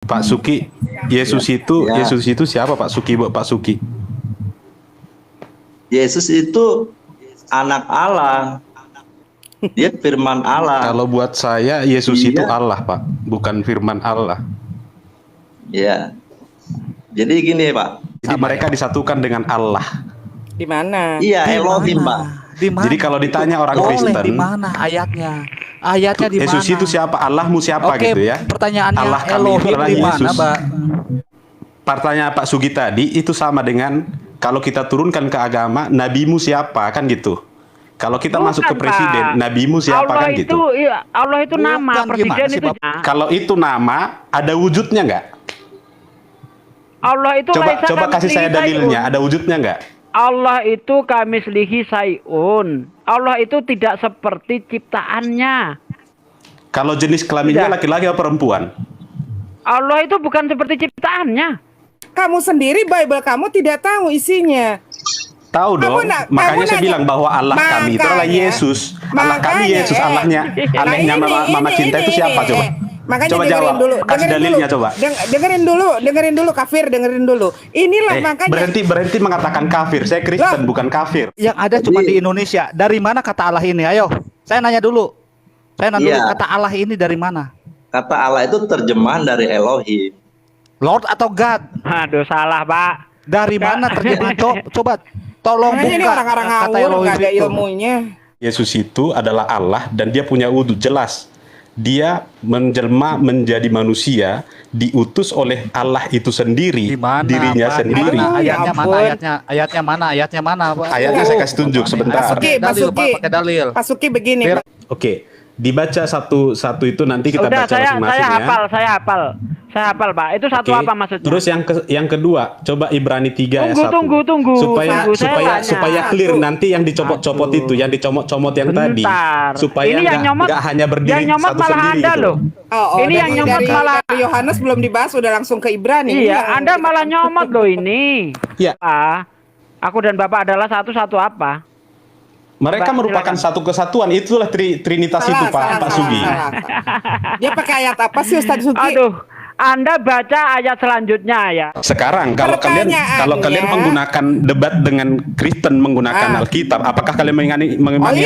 Pak Suki, Ya. Yesus itu siapa Pak Suki, Pak Suki? Yesus itu anak Allah. Dia firman Allah. Kalau buat saya Yesus itu Iya. Allah, Pak, bukan firman Allah. Ya. Jadi gini, Pak. Jadi mereka disatukan dengan Allah. Di mana? Iya, Di Elohim, mana? Pak. Di mana? Jadi kalau ditanya orang Boleh, Kristen, di mana ayatnya? Ayatnya di mana? Yesus itu siapa? Allahmu siapa Oke, gitu ya? pertanyaannya Allah kami itu Elohim adalah di mana, Yesus. Pak? Pertanyaan Pak Sugi tadi itu sama dengan kalau kita turunkan ke agama, nabimu siapa kan gitu. Kalau kita Bukan, masuk ke presiden, Pak. nabimu siapa Allah kan itu, gitu. iya, Allah itu Bukan, nama, gimana presiden sih, itu Bapak? Kalau itu nama, ada wujudnya nggak? Allah itu laisa Coba kasih kamitslihi saya dalilnya, syai'un. ada wujudnya nggak? Allah itu kamislihi sayun. Allah itu tidak seperti ciptaannya. Kalau jenis kelaminnya Tidak. laki-laki atau perempuan? Allah itu bukan seperti ciptaannya. Kamu sendiri Bible kamu tidak tahu isinya. Tahu dong, makanya saya bilang bahwa Allah kami itu adalah Yesus. Allah kami Yesus, Allahnya Mama Cinta itu siapa coba? Makanya Coba dengerin jawab, dulu, kasih dalilnya coba. dengerin dulu kafir, dengerin dulu. Inilah makanya. Berhenti mengatakan kafir. Saya Kristen bukan kafir. Yang ada cuma di Indonesia. Dari mana kata Allah ini? Ayo, saya nanya dulu. Saya nanya dulu, kata Allah ini dari mana? Kata Allah itu terjemahan dari Elohim. Lord atau God? Aduh, salah, Pak. Dari mana terjemahan? Coba tolong Makanya ini buka orang-orang kata ngawur, Elohim nggak ada itu. ilmunya. Yesus itu adalah Allah dan dia punya wujud jelas. Dia menjelma menjadi manusia, diutus oleh Allah itu sendiri, Di mana, dirinya Pak? sendiri. Di mana? Ayatnya mana? ampun. Ayatnya mana? Pak? Ayatnya saya kasih tunjuk sebentar. Pak Dalil, Pak, Suki, pakai dalil. Pak Suki begini. Biar- Oke, dibaca satu itu nanti kita Udah, baca saya masing-masing ya. Saya hafal, Pak. Itu satu Oke. apa maksudnya? Terus yang kedua, coba Ibrani 3 ayat 1. Tunggu. Supaya Tunggu, saya tanya. supaya clear nanti yang dicopot-copot itu, yang dicomot-comot yang tadi. Bentar. Supaya Ini yang nyomot- nggak hanya berdiri yang nyomot satu malah sendiri Anda gitu. loh. Ini yang nyomot malah- dari Yohanes belum dibahas udah langsung ke Ibrani. Ini Iya, yang Anda kita- malah nyomot loh ini. Iya. Aku dan Bapak adalah satu-satu apa? Mereka Pak, merupakan silakan. satu kesatuan. Itulah Trinitas itu Pak Sugi. Dia pakai ayat apa sih Ustaz Suki? Aduh, Anda baca ayat selanjutnya ya. Sekarang kalau kalian Pertanyaannya- menggunakan debat dengan Kristen menggunakan Alkitab, apakah kalian mengimani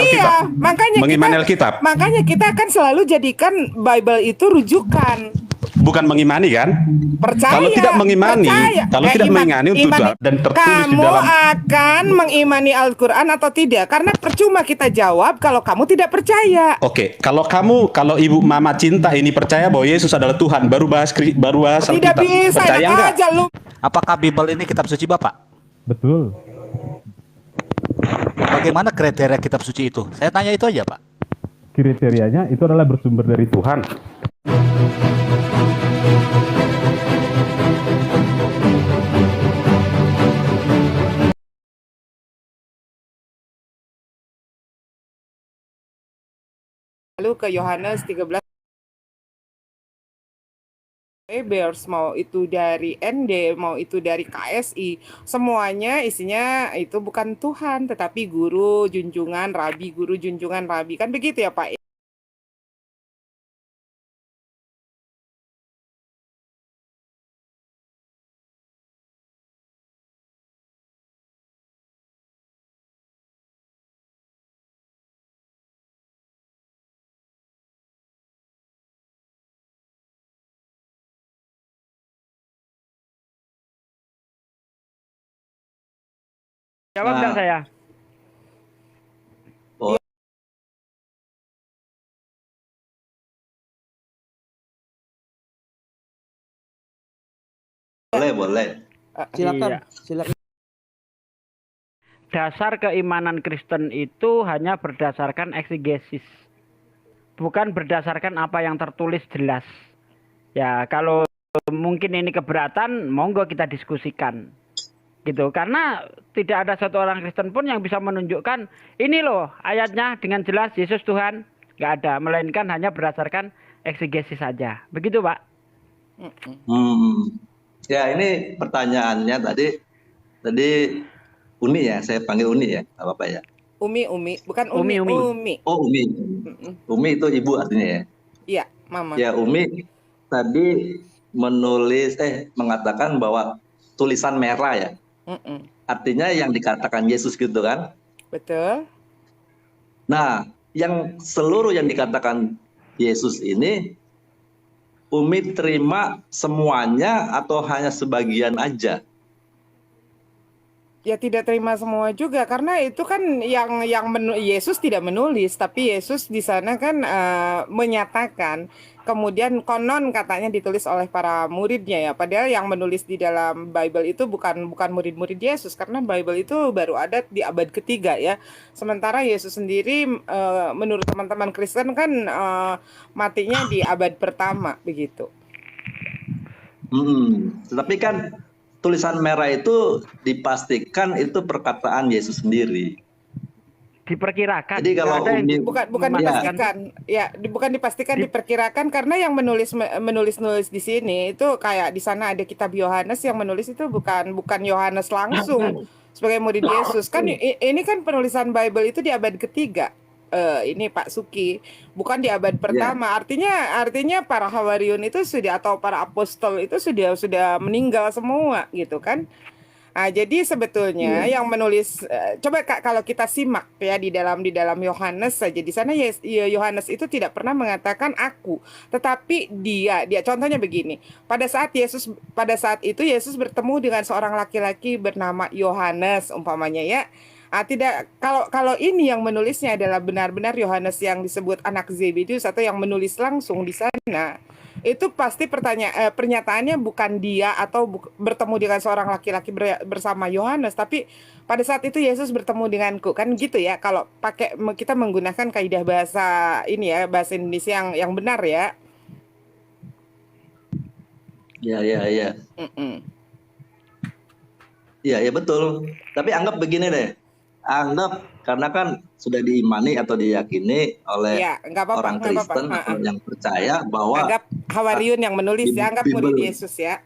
Alkitab? Mengimani Alkitab? Makanya kita akan selalu jadikan Bible itu rujukan. Bukan mengimani kan? Percaya. Kalau tidak mengimani, kalau tidak mengimani untuk dan tertulis di kamu dalam. akan mengimani Al-Quran atau tidak? Karena percuma kita jawab kalau kamu tidak percaya. Oke, kalau Ibu Mama Cinta ini percaya bahwa Yesus adalah Tuhan, baru bahas Tidak Alkitab. bisa, Percaya enak enggak? aja lu. Apakah Bible ini kitab suci Bapak? Betul. Bagaimana kriteria kitab suci itu? Saya tanya itu aja, Pak. Kriterianya itu adalah bersumber dari Tuhan. Lalu ke Yohanes 13. Ebers, mau itu dari ND, mau itu dari KSI, semuanya isinya itu bukan Tuhan, tetapi guru junjungan rabi, guru junjungan rabi. Kan begitu ya Pak? Jawab enggak saya? Boleh. Silakan. Dasar keimanan Kristen itu hanya berdasarkan eksegesis. Bukan berdasarkan apa yang tertulis jelas. Ya, kalau mungkin ini keberatan, monggo kita diskusikan. Gitu. Karena tidak ada satu orang Kristen pun yang bisa menunjukkan ini loh ayatnya dengan jelas Yesus Tuhan. Nggak ada, melainkan hanya berdasarkan eksegesis saja. Begitu, Pak? Ya, ini pertanyaannya tadi Uni ya, saya panggil Uni ya, nggak apa-apa ya. Umi, bukan Umi. Oh, Umi. Umi itu ibu artinya ya. Iya, Mama. Ya, Umi tadi mengatakan bahwa tulisan merah ya. Mm-mm. Artinya yang dikatakan Yesus gitu kan. Betul. Nah, yang seluruh yang dikatakan Yesus ini Umi terima semuanya atau hanya sebagian aja? Ya tidak terima semua juga karena itu kan Yesus tidak menulis, tapi Yesus di sana kan menyatakan, kemudian konon katanya ditulis oleh para muridnya ya, padahal yang menulis di dalam Bible itu bukan murid-murid Yesus, karena Bible itu baru ada di abad ketiga ya, sementara Yesus sendiri menurut teman-teman Kristen kan matinya di abad pertama begitu. Tetapi kan tulisan merah itu dipastikan itu perkataan Yesus sendiri. Diperkirakan. Jadi kalau Nggak ada yang Umi Bukan dipastikan, ya bukan dipastikan, diperkirakan, karena yang menulis di sini itu kayak di sana ada kitab Yohanes, yang menulis itu bukan Yohanes langsung sebagai murid Yesus kan. Ini kan penulisan Bible itu di abad ketiga. Ini Pak Suki, bukan di abad pertama. Artinya para Hawariun itu sudah, atau para apostol itu sudah meninggal semua gitu kan. Nah, jadi sebetulnya yang menulis, coba Kak, kalau kita simak ya di dalam Yohanes saja, di sana Yohanes itu tidak pernah mengatakan aku, tetapi dia contohnya begini. Pada saat itu Yesus bertemu dengan seorang laki-laki bernama Yohanes umpamanya ya. Tidak, kalau ini yang menulisnya adalah benar-benar Yohanes yang disebut anak Zebedeus atau yang menulis langsung di sana, itu pasti pernyataannya bukan dia atau bertemu dengan seorang laki-laki bersama Yohanes, tapi pada saat itu Yesus bertemu denganku, kan gitu ya. Kalau kita menggunakan kaidah bahasa ini ya, bahasa Indonesia yang benar ya. Iya. Iya betul. Tapi anggap begini deh. Karena kan sudah diimani atau diyakini oleh orang Kristen atau yang percaya bahwa anggap Hawariun yang menulis ya, anggap murid Yesus ya.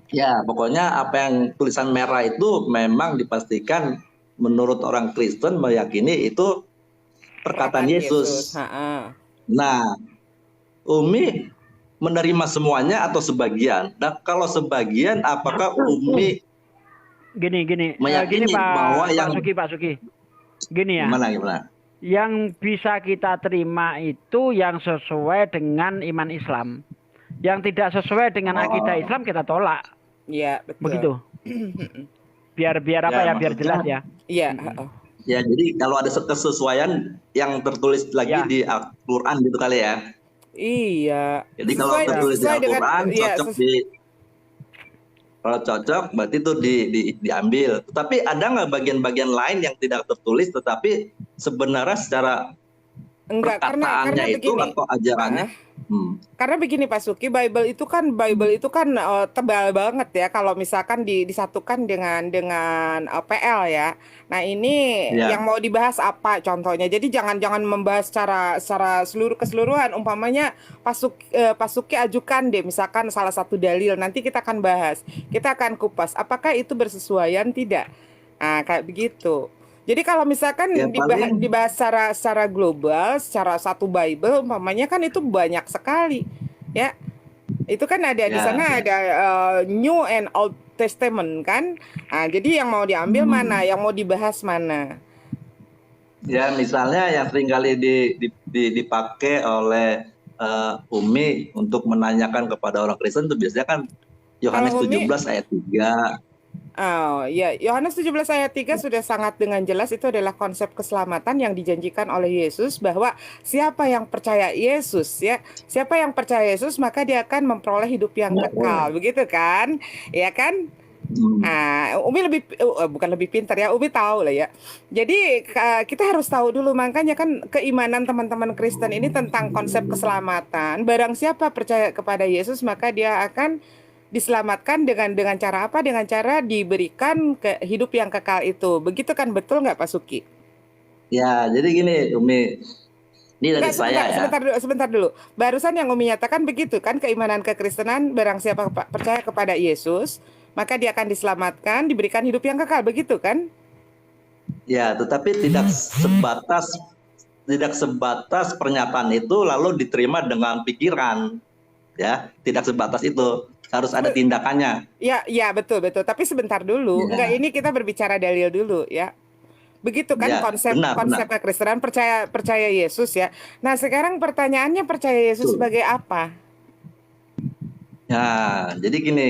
Ya, pokoknya apa yang tulisan merah itu memang dipastikan menurut orang Kristen meyakini itu perkataan Yesus. Nah, Umi menerima semuanya atau sebagian? Dan kalau sebagian, apakah Umi gini meyakini bahwa Pak Suki gini ya, gimana yang bisa kita terima itu yang sesuai dengan iman Islam, yang tidak sesuai dengan akidah Islam kita tolak. Iya betul, begitu. biar apa ya, biar jelas ya. Iya. Ya, jadi kalau ada kesesuaian yang tertulis lagi di Al-Quran gitu kali ya. Iya. Jadi kalau tertulis di Al-Quran kalau cocok berarti itu diambil. Tapi ada nggak bagian-bagian lain yang tidak tertulis tetapi sebenarnya secara perkataannya itu begini, atau ajarannya? Karena begini Pak Suki, Bible itu kan tebal banget ya kalau misalkan disatukan dengan PL ya. Nah ini yang mau dibahas apa contohnya. Jadi jangan membahas secara keseluruhan. Umpamanya Pak Suki ajukan deh misalkan salah satu dalil, nanti kita akan bahas, kita akan kupas apakah itu bersesuaian tidak. Nah kayak begitu. Jadi kalau misalkan dibahas secara global, secara satu Bible, umpamanya kan itu banyak sekali, ya. Itu kan ada di sana ada New and Old Testament kan. Nah, jadi yang mau diambil mana, yang mau dibahas mana? Ya misalnya yang seringkali dipakai oleh Umi untuk menanyakan kepada orang Kristen itu biasanya kan Yohanes 17 ayat 3. Oh ya, Yohanes 17 ayat 3 sudah sangat dengan jelas, itu adalah konsep keselamatan yang dijanjikan oleh Yesus, bahwa siapa yang percaya Yesus ya, siapa yang percaya Yesus maka dia akan memperoleh hidup yang kekal, begitu kan? Ya kan? Nah, Umi bukan lebih pintar ya, Umi tahu lah ya. Jadi kita harus tahu dulu, makanya kan keimanan teman-teman Kristen ini tentang konsep keselamatan. Barang siapa percaya kepada Yesus maka dia akan diselamatkan dengan cara apa? Dengan cara diberikan hidup yang kekal itu. Begitu kan, betul nggak Pak Suki? Ya, jadi gini Umi. Ini dari saya ya. Sebentar dulu. Barusan yang Umi nyatakan begitu kan, keimanan kekristenan, barang siapa percaya kepada Yesus, maka dia akan diselamatkan, diberikan hidup yang kekal, begitu kan? Ya, tetapi tidak sebatas pernyataan itu lalu diterima dengan pikiran. ya, tidak sebatas itu, harus ada tindakannya. Ya, ya betul betul. Tapi sebentar dulu, enggak, Ya, ini kita berbicara dalil dulu ya. Begitu kan ya, konsep benar, benar. kekristenan, percaya Yesus ya. Nah sekarang pertanyaannya, percaya Yesus Betul. sebagai apa? Ya, jadi gini,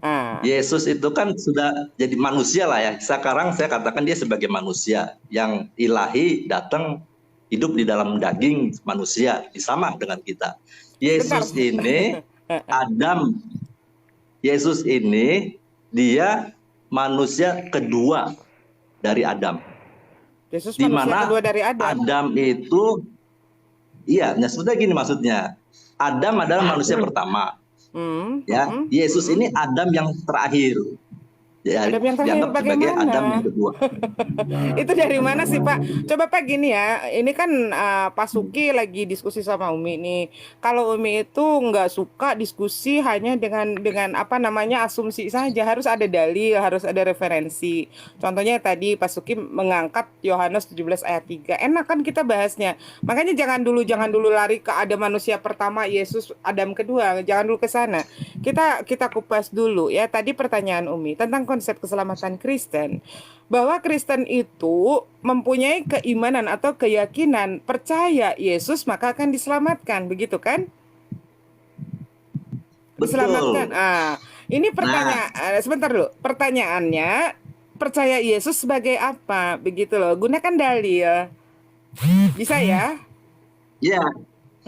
Ah, Yesus itu kan sudah jadi manusia lah ya. Sekarang saya katakan dia sebagai manusia yang ilahi, datang hidup di dalam daging manusia, sama dengan kita. sebentar. Yesus ini Adam, Yesus ini dia manusia kedua dari Adam. Yesus Di manusia mana kedua dari Adam. Adam itu, iya, maksudnya gini maksudnya. Adam adalah manusia pertama, ya. Yesus ini Adam yang terakhir. Ya, Adam yang terakhir dianggap sebagai bagaimana? Adam yang kedua. Itu dari mana sih Pak? Coba Pak gini ya, ini kan Pak Suki lagi diskusi sama Umi nih. Kalau Umi itu nggak suka diskusi hanya dengan apa namanya asumsi saja, harus ada dalil, harus ada referensi. Contohnya tadi Pak Suki mengangkat Yohanes 17 ayat 3. Enak kan kita bahasnya. Makanya jangan dulu lari ke Adam manusia pertama, Yesus Adam kedua, jangan dulu ke sana. Kita kupas dulu ya. Tadi pertanyaan Umi tentang konsep keselamatan Kristen, bahwa Kristen itu mempunyai keimanan atau keyakinan percaya Yesus maka akan diselamatkan, begitu kan? Diselamatkan. Betul. Ini pertanyaan, sebentar dulu. Pertanyaannya, percaya Yesus sebagai apa? Begitu loh. Gunakan dalil. Bisa ya? Ya.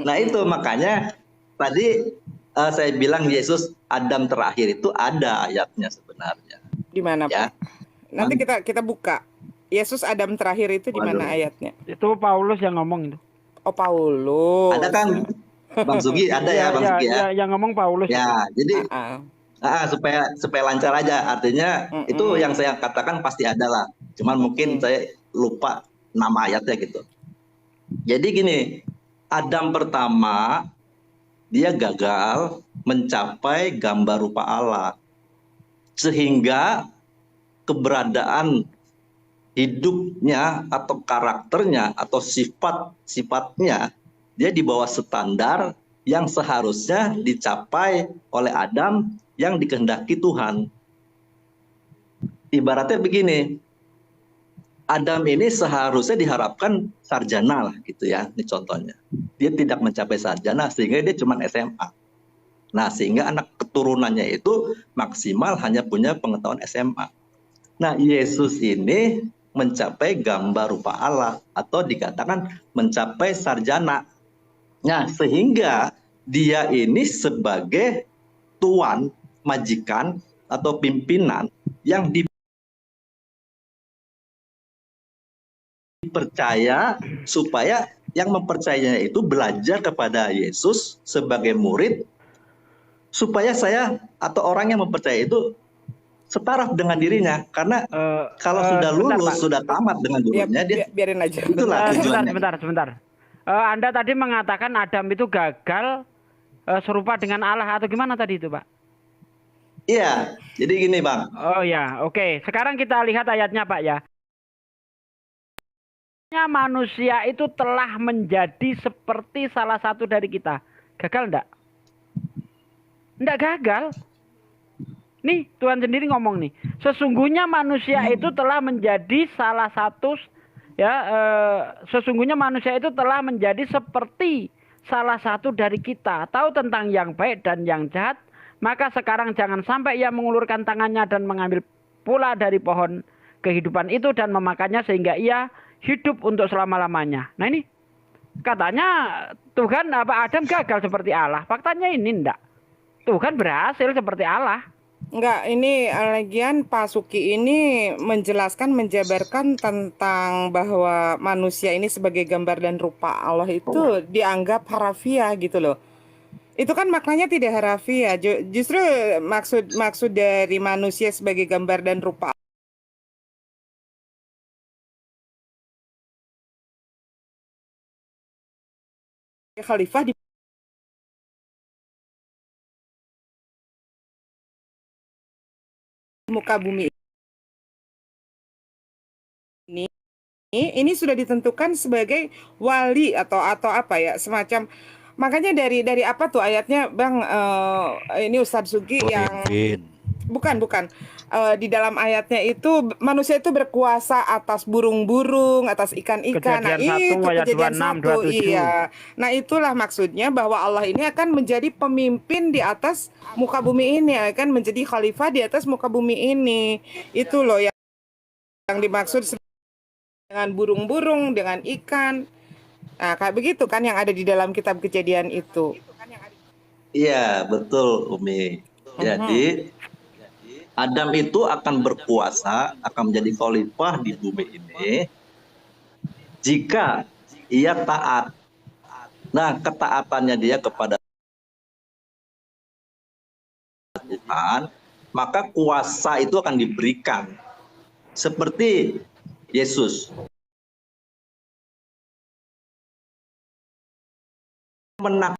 Nah, itu makanya tadi saya bilang Yesus Adam terakhir itu ada ayatnya sebenarnya. Di mana, Ya. Pak? Nanti kita buka. Yesus Adam terakhir itu di mana ayatnya? Itu Paulus yang ngomong itu. Oh, Paulus. Ada kan Bang Sugi, ada ya Bang Sugi ya. Yang ngomong Paulus. Ya, jadi supaya lancar aja. Artinya itu yang saya katakan pasti ada lah. Cuman mungkin saya lupa nama ayatnya gitu. Jadi gini, Adam pertama dia gagal mencapai gambar rupa Allah. Sehingga keberadaan hidupnya atau karakternya atau sifat-sifatnya dia di bawah standar yang seharusnya dicapai oleh Adam yang dikehendaki Tuhan. Ibaratnya begini, Adam ini seharusnya diharapkan sarjana lah gitu ya, ini contohnya. Dia tidak mencapai sarjana sehingga dia cuma SMA. Nah, sehingga anak keturunannya itu maksimal hanya punya pengetahuan SMA. Nah, Yesus ini mencapai gambar rupa Allah atau dikatakan mencapai sarjana. Nah, sehingga dia ini sebagai tuan, majikan atau pimpinan yang dipercaya supaya yang mempercayainya itu belajar kepada Yesus sebagai murid supaya saya atau orang yang mempercayai itu setaraf dengan dirinya, karena kalau sudah lulus, sudah tamat dengan dirinya, dia biarin aja. Itulah tujuannya. Sebentar. Anda tadi mengatakan Adam itu gagal serupa dengan Allah atau gimana tadi itu, Pak? Iya, jadi gini, Bang. Oh ya, oke. Sekarang kita lihat ayatnya, Pak ya. Manusia itu telah menjadi seperti salah satu dari kita. Gagal enggak? Enggak gagal. Nih, Tuhan sendiri ngomong nih. Sesungguhnya manusia itu telah menjadi salah satu sesungguhnya manusia itu telah menjadi seperti salah satu dari kita. Tahu tentang yang baik dan yang jahat, maka sekarang jangan sampai ia mengulurkan tangannya dan mengambil pula dari pohon kehidupan itu dan memakannya sehingga ia hidup untuk selama-lamanya. Nah, ini katanya Tuhan Adam gagal seperti Allah. Faktanya ini enggak. Tuhan berhasil seperti Allah. Enggak, ini lagian Pak Suki ini menjelaskan, menjabarkan tentang bahwa manusia ini sebagai gambar dan rupa Allah itu dianggap harafiah gitu loh. Itu kan maknanya tidak harafiah. Justru maksud dari manusia sebagai gambar dan rupa khalifah di muka bumi ini sudah ditentukan sebagai wali atau apa ya, semacam Makanya dari apa tuh ayatnya, Bang? Ini Ustadz Sugi yang bukan. Di dalam ayatnya itu manusia itu berkuasa atas burung-burung, atas ikan-ikan. Nah, Kejadian 1 itu ayat kejadian 26, 1. 27. Iya. Nah, itulah maksudnya bahwa Allah ini akan menjadi pemimpin di atas muka bumi ini, akan menjadi khalifah di atas muka bumi ini. Itu loh yang dimaksud dengan burung-burung, dengan ikan. Nah, kayak begitu kan yang ada di dalam kitab Kejadian itu. Iya, betul, Umi. Jadi Adam itu akan berkuasa, akan menjadi khalifah di bumi ini jika ia taat. Nah, ketaatannya dia kepada Tuhan, maka kuasa itu akan diberikan. Seperti Yesus. Menaklukkan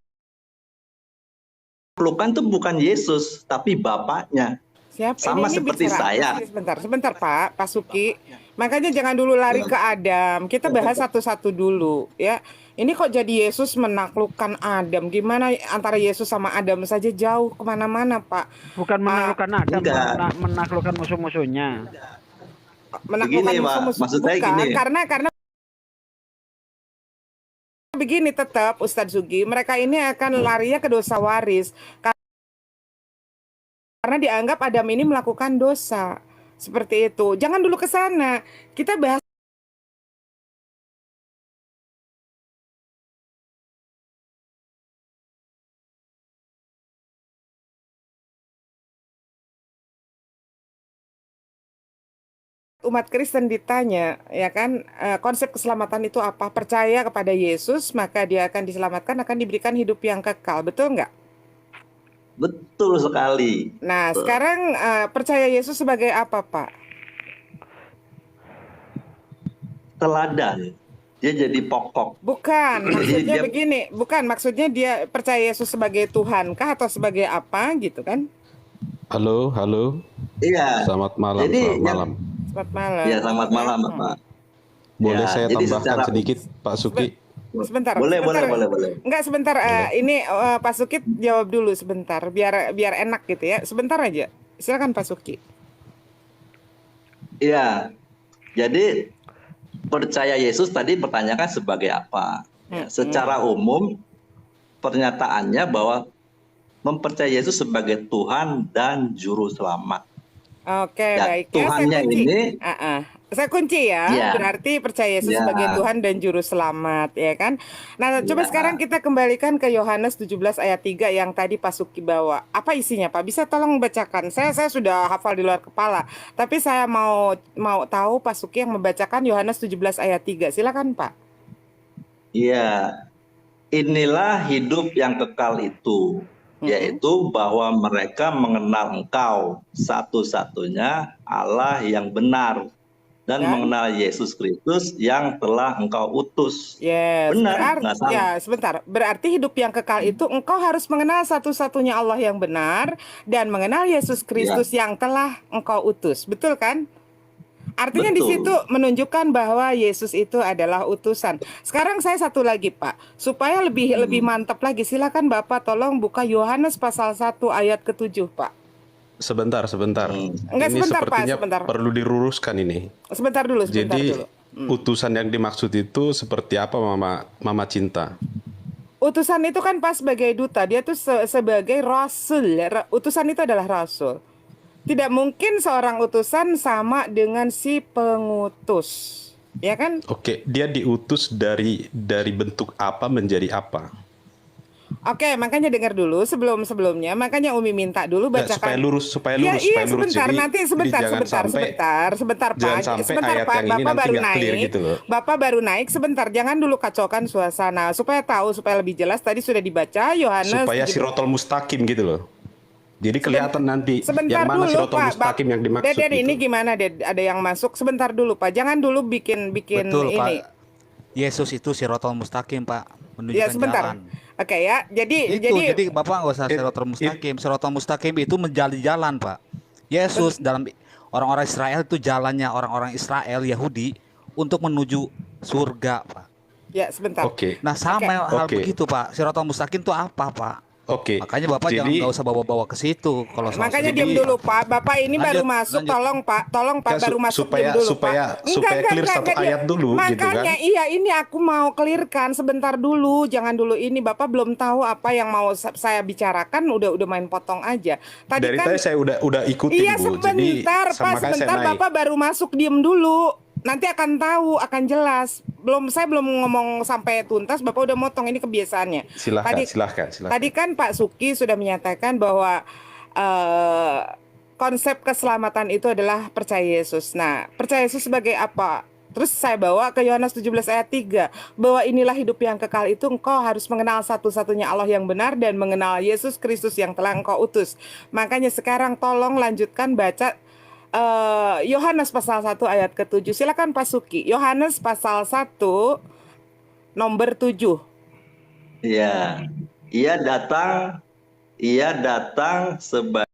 itu bukan Yesus, tapi Bapaknya. Siapa? Sama ini seperti bicara saya. Sebentar Pak Suki. Makanya jangan dulu lari ke Adam. Kita bahas satu-satu dulu ya. Ini kok jadi Yesus menaklukkan Adam? Gimana antara Yesus sama Adam saja jauh kemana-mana, Pak? Bukan menaklukkan Adam, enggak. menaklukkan musuh-musuhnya. Menaklukkan Begini, Pak. musuh-musuh. Maksud saya Bukan, gini. karena begini tetap Ustadz Sugi, mereka ini akan larinya ke dosa waris karena dianggap Adam ini melakukan dosa. Seperti itu. Jangan dulu ke sana. Kita bahas umat Kristen ditanya, ya kan, konsep keselamatan itu apa? Percaya kepada Yesus, maka dia akan diselamatkan, akan diberikan hidup yang kekal. Betul nggak? Betul sekali. Nah, sekarang percaya Yesus sebagai apa, Pak? Teladan. Dia jadi pokok. Bukan, maksudnya Dia- begini. Bukan, maksudnya dia percaya Yesus sebagai Tuhan kah atau sebagai apa gitu kan? Halo. Iya. Selamat malam. Jadi Selamat malam. Selamat malam. Ya, selamat malam, Bapak. Boleh Ya, saya jadi tambahkan secara- sedikit, Pak Suki? Sebentar. Boleh. Enggak, sebentar. Ini Pak Suki jawab dulu sebentar, biar enak gitu ya. Sebentar aja. Silakan Pak Suki. Iya. Jadi percaya Yesus tadi pertanyakan sebagai apa? Ya, secara umum pernyataannya bahwa mempercayai Yesus sebagai Tuhan dan Juru Selamat. Oke, Ya, baik. Tuhannya ini Saya kunci ya. Ya. Berarti percaya Yesus Ya. sebagai Tuhan dan Juru Selamat, ya kan? Nah, coba Ya. sekarang kita kembalikan ke Yohanes 17 ayat 3 yang tadi Pak Suki bawa. Apa isinya, Pak? Bisa tolong bacakan? Saya sudah hafal di luar kepala, tapi saya mau tahu Pak Suki yang membacakan Yohanes 17 ayat 3. Silakan, Pak. Iya, inilah hidup yang kekal itu, yaitu bahwa mereka mengenal Engkau satu-satunya Allah yang benar dan Ya. mengenal Yesus Kristus yang telah Engkau utus. Yes, Benar, nggak salah. ya sebentar. Berarti hidup yang kekal itu engkau harus mengenal satu-satunya Allah yang benar dan mengenal Yesus Kristus yang telah engkau utus. Betul kan? Artinya di Betul. situ menunjukkan bahwa Yesus itu adalah utusan. Sekarang saya satu lagi, Pak. Supaya lebih mantap lagi, silakan Bapak tolong buka Yohanes pasal 1 ayat ke-7, Pak. Sebentar. Enggak, Ini sebentar, Pak, sepertinya sebentar. perlu diluruskan ini. Sebentar dulu. Jadi utusan yang dimaksud itu seperti apa, Mama Cinta? Utusan itu kan pas sebagai duta, dia tuh sebagai rasul. Utusan itu adalah rasul. Tidak mungkin seorang utusan sama dengan si pengutus, ya kan? Oke, dia diutus dari bentuk apa menjadi apa? Oke, makanya dengar dulu sebelumnya. Makanya Umi minta dulu Ya, supaya bacakan. lurus. Iya, Jadi- sebentar. Nanti sebentar, jadi jangan sebentar, Pak. jangan sampai Sebentar, ayat Pak. yang ini Bapak nanti baru nggak clear naik. gitu loh. Bapak baru naik. Sebentar, jangan dulu kacaukan suasana. Supaya tahu, supaya lebih jelas. Tadi sudah dibaca Yohanes. Supaya 17. sirotol mustaqim gitu loh. Jadi kelihatan nanti Sebentar yang mana dulu, sirotol Pak. mustaqim yang dimaksud Ded, gitu. ini gimana, Ded? Ada yang masuk. Sebentar dulu, Pak. Jangan dulu bikin Betul, ini. Pak. Yesus itu sirotol mustaqim, Pak. Menunjukkan Ya, sebentar. jalan. Oke ya. Jadi Jadi Bapak nggak usah sirotol mustaqim. Sirotol mustaqim itu menjadi jalan, Pak. Yesus dalam orang-orang Israel itu jalannya orang-orang Israel Yahudi untuk menuju surga, Pak. Ya, sebentar. Oke. Nah, sama hal Oke. begitu, Pak. Siratal mustaqim itu apa, Pak? Oke. Makanya Bapak jangan Jadi nggak usah bawa-bawa ke situ kalau soal Makanya sunnah. diam dulu Pak. Bapak ini baru Lanjut, masuk. lanjut. Tolong Pak, Kan baru masuk supaya- diam dulu supaya- Pak. supaya clear satu dia- ayat dulu, gitu Makanya kan. iya, ini aku mau clearkan sebentar dulu. Jangan dulu ini, Bapak belum tahu apa yang mau saya bicarakan, udah main potong aja. dari tadi saya udah ikutin, Iya, Bu. sebentar Jadi Pak, makanya saya sebentar naik. Bapak baru masuk, diem dulu. Nanti akan tahu, akan jelas. Saya belum ngomong sampai tuntas, Bapak udah motong, ini kebiasaannya. Silahkan. Tadi kan Pak Suki sudah menyatakan bahwa konsep keselamatan itu adalah percaya Yesus. Nah, percaya Yesus sebagai apa? Terus saya bawa ke Yohanes 17 ayat 3, bahwa inilah hidup yang kekal itu engkau harus mengenal satu-satunya Allah yang benar dan mengenal Yesus Kristus yang telah engkau utus. Makanya sekarang tolong lanjutkan baca Yohanes pasal 1 ayat ke-7. Silakan Pak Suki. Yohanes pasal 1 nomor 7. Iya. Ia datang sebagai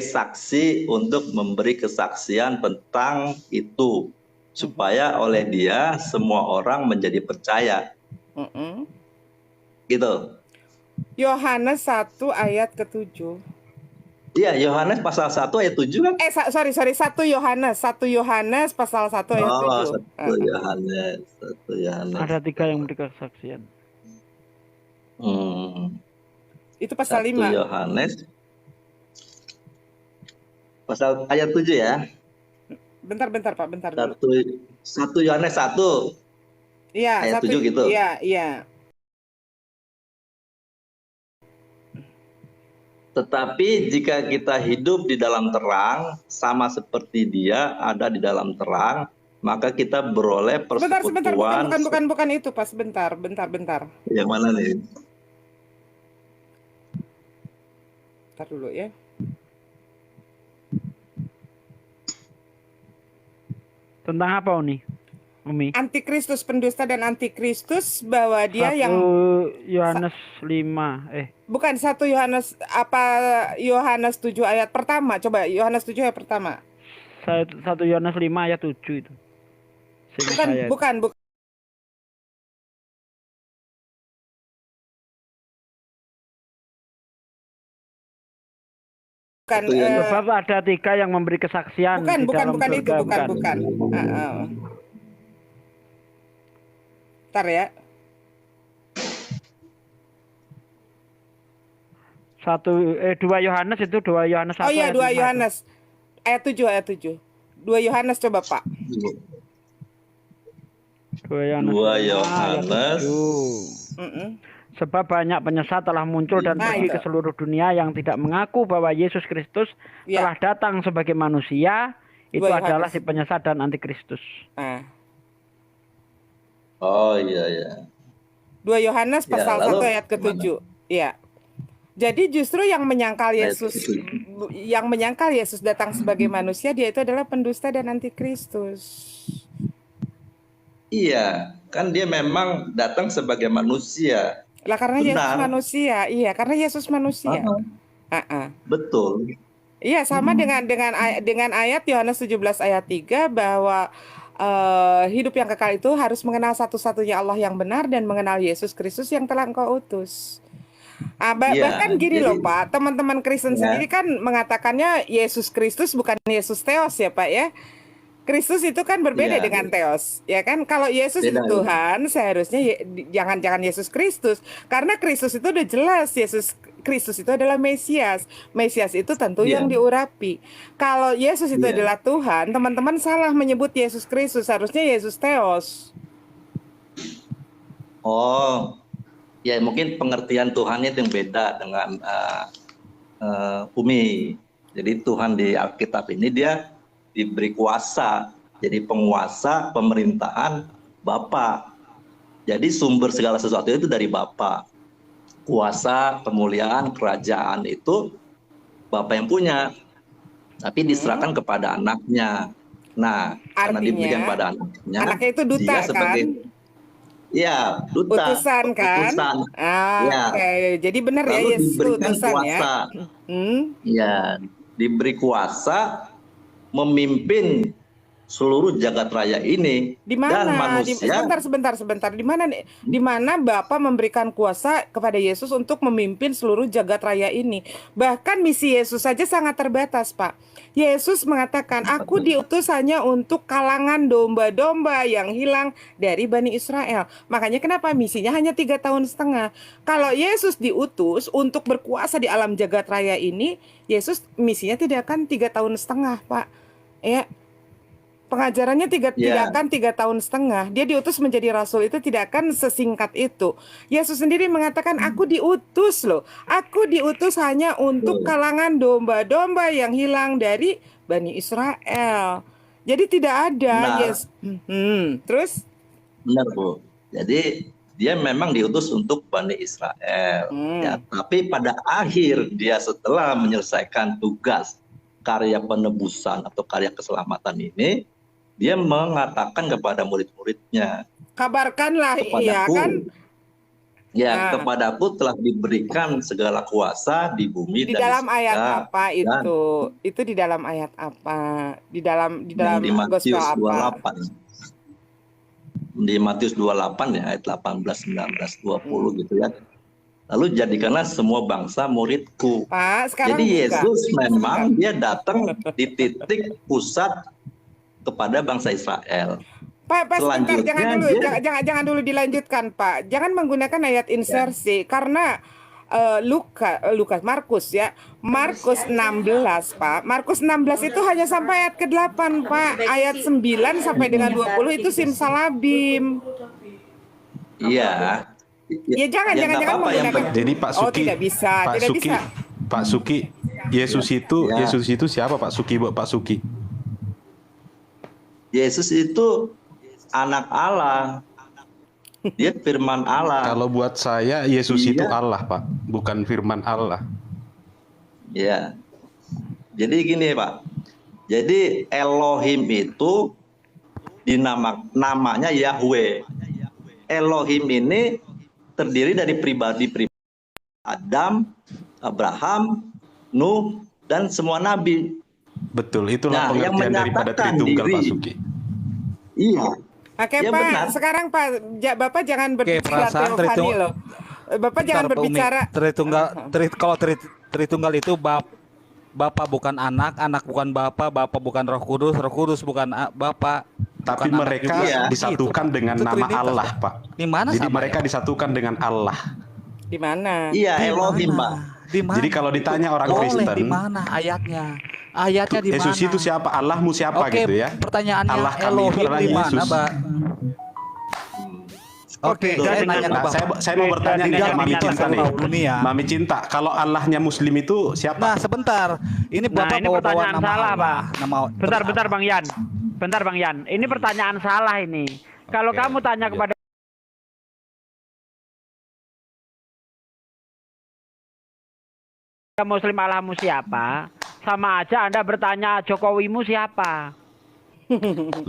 saksi untuk memberi kesaksian tentang itu, supaya oleh dia semua orang menjadi percaya. Gitu. Yohanes 1 ayat ke-7. Iya, Yohanes pasal 1 ayat 7 kan? Sorry 1 Yohanes pasal 1 ayat 7. 1 Yohanes. Ada 3 yang memberi kesaksian. Itu pasal 1 5. Yohanes pasal ayat 7 ya. Bentar Pak, bentar dulu. 1 Yohanes 1 Iya, ayat 7 gitu. Iya. Tetapi jika kita hidup di dalam terang, sama seperti dia ada di dalam terang, maka kita beroleh persekutuan. Bukan itu Pak, bentar. Yang mana nih? Bentar dulu ya. Tentang apa Umi? Antikristus, pendusta dan antikristus, bahwa dia 1 yang Yohanes 5 bukan 1 Yohanes Yohanes 7 ayat pertama. Coba Yohanes 7 ayat pertama. 1 Yohanes 5 ayat 7 itu. Bukan. Sebab ada 3 yang memberi kesaksian. Bukan itu. Bentar ya. 2 Yohanes itu 2 Yohanes 1. Oh iya, 2 Yohanes ayat 7. 2 Yohanes coba Pak. 2 Yohanes. Sebab banyak penyesat telah muncul dan pergi ke seluruh dunia yang tidak mengaku bahwa Yesus Kristus telah datang sebagai manusia. Itu adalah si penyesat dan antikristus. Oh iya. 2 Yohanes pasal 1 ayat ke-7. Iya. Jadi justru yang menyangkal Yesus datang sebagai manusia, dia itu adalah pendusta dan antikristus. Iya, kan dia memang datang sebagai manusia. Lah karena Benar. Yesus manusia. Iya, karena Yesus manusia. Betul. Iya, sama dengan ayat Yohanes 17 ayat 3 bahwa hidup yang kekal itu harus mengenal satu-satunya Allah yang benar dan mengenal Yesus Kristus yang telah engkau utus. Bahkan gini loh Pak, teman-teman Kristen sendiri kan mengatakannya Yesus Kristus bukan Yesus Theos ya Pak ya. Kristus itu kan berbeda dengan Theos, ya kan? Kalau Yesus itu Tuhan, seharusnya jangan Yesus Kristus, karena Kristus itu udah jelas Yesus Kristus itu adalah Mesias. Mesias itu tentu yang diurapi. Kalau Yesus itu adalah Tuhan, teman-teman salah menyebut Yesus Kristus, harusnya Yesus Theos. Oh, ya mungkin pengertian Tuhannya itu yang beda dengan Umi. Jadi Tuhan di Alkitab ini dia diberi kuasa, jadi penguasa pemerintahan Bapa. Jadi sumber segala sesuatu itu dari Bapa. Kuasa, kemuliaan, kerajaan itu Bapa yang punya, tapi diserahkan kepada anaknya. Nah, karena diberikan pada anaknya itu duta dia sebagai, kan? Ya, duta. Utusan kan? Oke. Jadi benar ya Yesus utusan kuasa. Ya, diberi kuasa memimpin seluruh jagat raya ini. Di Dan mana? manusia Sebentar. Di mana Bapa memberikan kuasa kepada Yesus untuk memimpin seluruh jagat raya ini? Bahkan misi Yesus saja sangat terbatas, Pak. Yesus mengatakan, "Aku diutus hanya untuk kalangan domba-domba yang hilang dari Bani Israel." Makanya kenapa misinya hanya 3 tahun setengah? Kalau Yesus diutus untuk berkuasa di alam jagat raya ini, Yesus misinya tidak akan 3 tahun setengah, Pak. Ya. Pengajarannya tidak akan 3 tahun setengah. Dia diutus menjadi rasul itu tidak akan sesingkat itu. Yesus sendiri mengatakan, aku diutus loh. Aku diutus hanya untuk kalangan domba-domba yang hilang dari Bani Israel. Jadi tidak ada. Terus? Benar, Bu. Jadi dia memang diutus untuk Bani Israel. Ya, tapi pada akhir dia setelah menyelesaikan tugas karya penebusan atau karya keselamatan ini, dia mengatakan kepada murid-muridnya, kabarkanlah, iya kan? Ya, kepadaku telah diberikan segala kuasa di bumi di dan dalam di ayat surga. apa itu? Itu di dalam ayat apa? Di dalam Di gospel Matius apa? 28. Di Matius 28 ya, ayat 18, 19, 20 gitu ya. Lalu jadikanlah semua bangsa muridku. Pak, sekarang jadi buka. Yesus memang dia datang di titik pusat kepada bangsa Israel. Pak, sebentar, Selanjutnya jangan dulu dilanjutkan, Pak. Jangan menggunakan ayat insersi karena Markus ya. Markus 16, Pak. Markus 16 itu hanya sampai ayat ke-8, Pak. Ayat 9 sampai dengan 20 itu simsalabim. Iya. Ya jangan menggunakan. Jadi Pak Suki, tidak bisa. Pak Suki, Yesus itu siapa Pak Suki, Pak Suki? Yesus itu anak Allah. Dia firman Allah. Kalau buat saya Yesus itu Allah, Pak, bukan firman Allah. Ya. Jadi gini, Pak. Jadi Elohim itu namanya Yahweh. Elohim ini terdiri dari pribadi Adam, Abraham, Nuh, dan semua nabi. Betul, itulah pengertian daripada Tritunggal, Pak Suki. Iya. Oke, ya, Pak. benar. Sekarang Pak, Bapak jangan berbicara teofani loh. Bapak jangan berbicara Kalau Tritunggal itu Bapak bukan anak, anak bukan Bapak, Bapak bukan Roh Kudus bukan Bapak. Tapi bukan mereka disatukan dengan nama Allah, Pak. Di mana? Jadi mereka disatukan dengan Allah. Di mana? Iya, Elohim, Pak. Di mana? Jadi kalau ditanya orang Kristen, di mana ayatnya? Ayatnya di mana? Yesus itu siapa? Allahmu siapa gitu ya? Pertanyaannya Allah kami Elohim itu adalah di mana, Yesus. Mbak? Oke, saya mau bertanya nih ke Mami Cinta nih. Mami Cinta, kalau Allahnya Muslim itu siapa? Nah, sebentar. Ini Bapak ini pertanyaan nama salah, Allah. Pak. Bentar, Bang Yan. Bentar, Bang Yan. Ini pertanyaan salah ini. Kalau kamu tanya kepada Muslim Allahmu siapa, sama aja Anda bertanya Jokowimu siapa.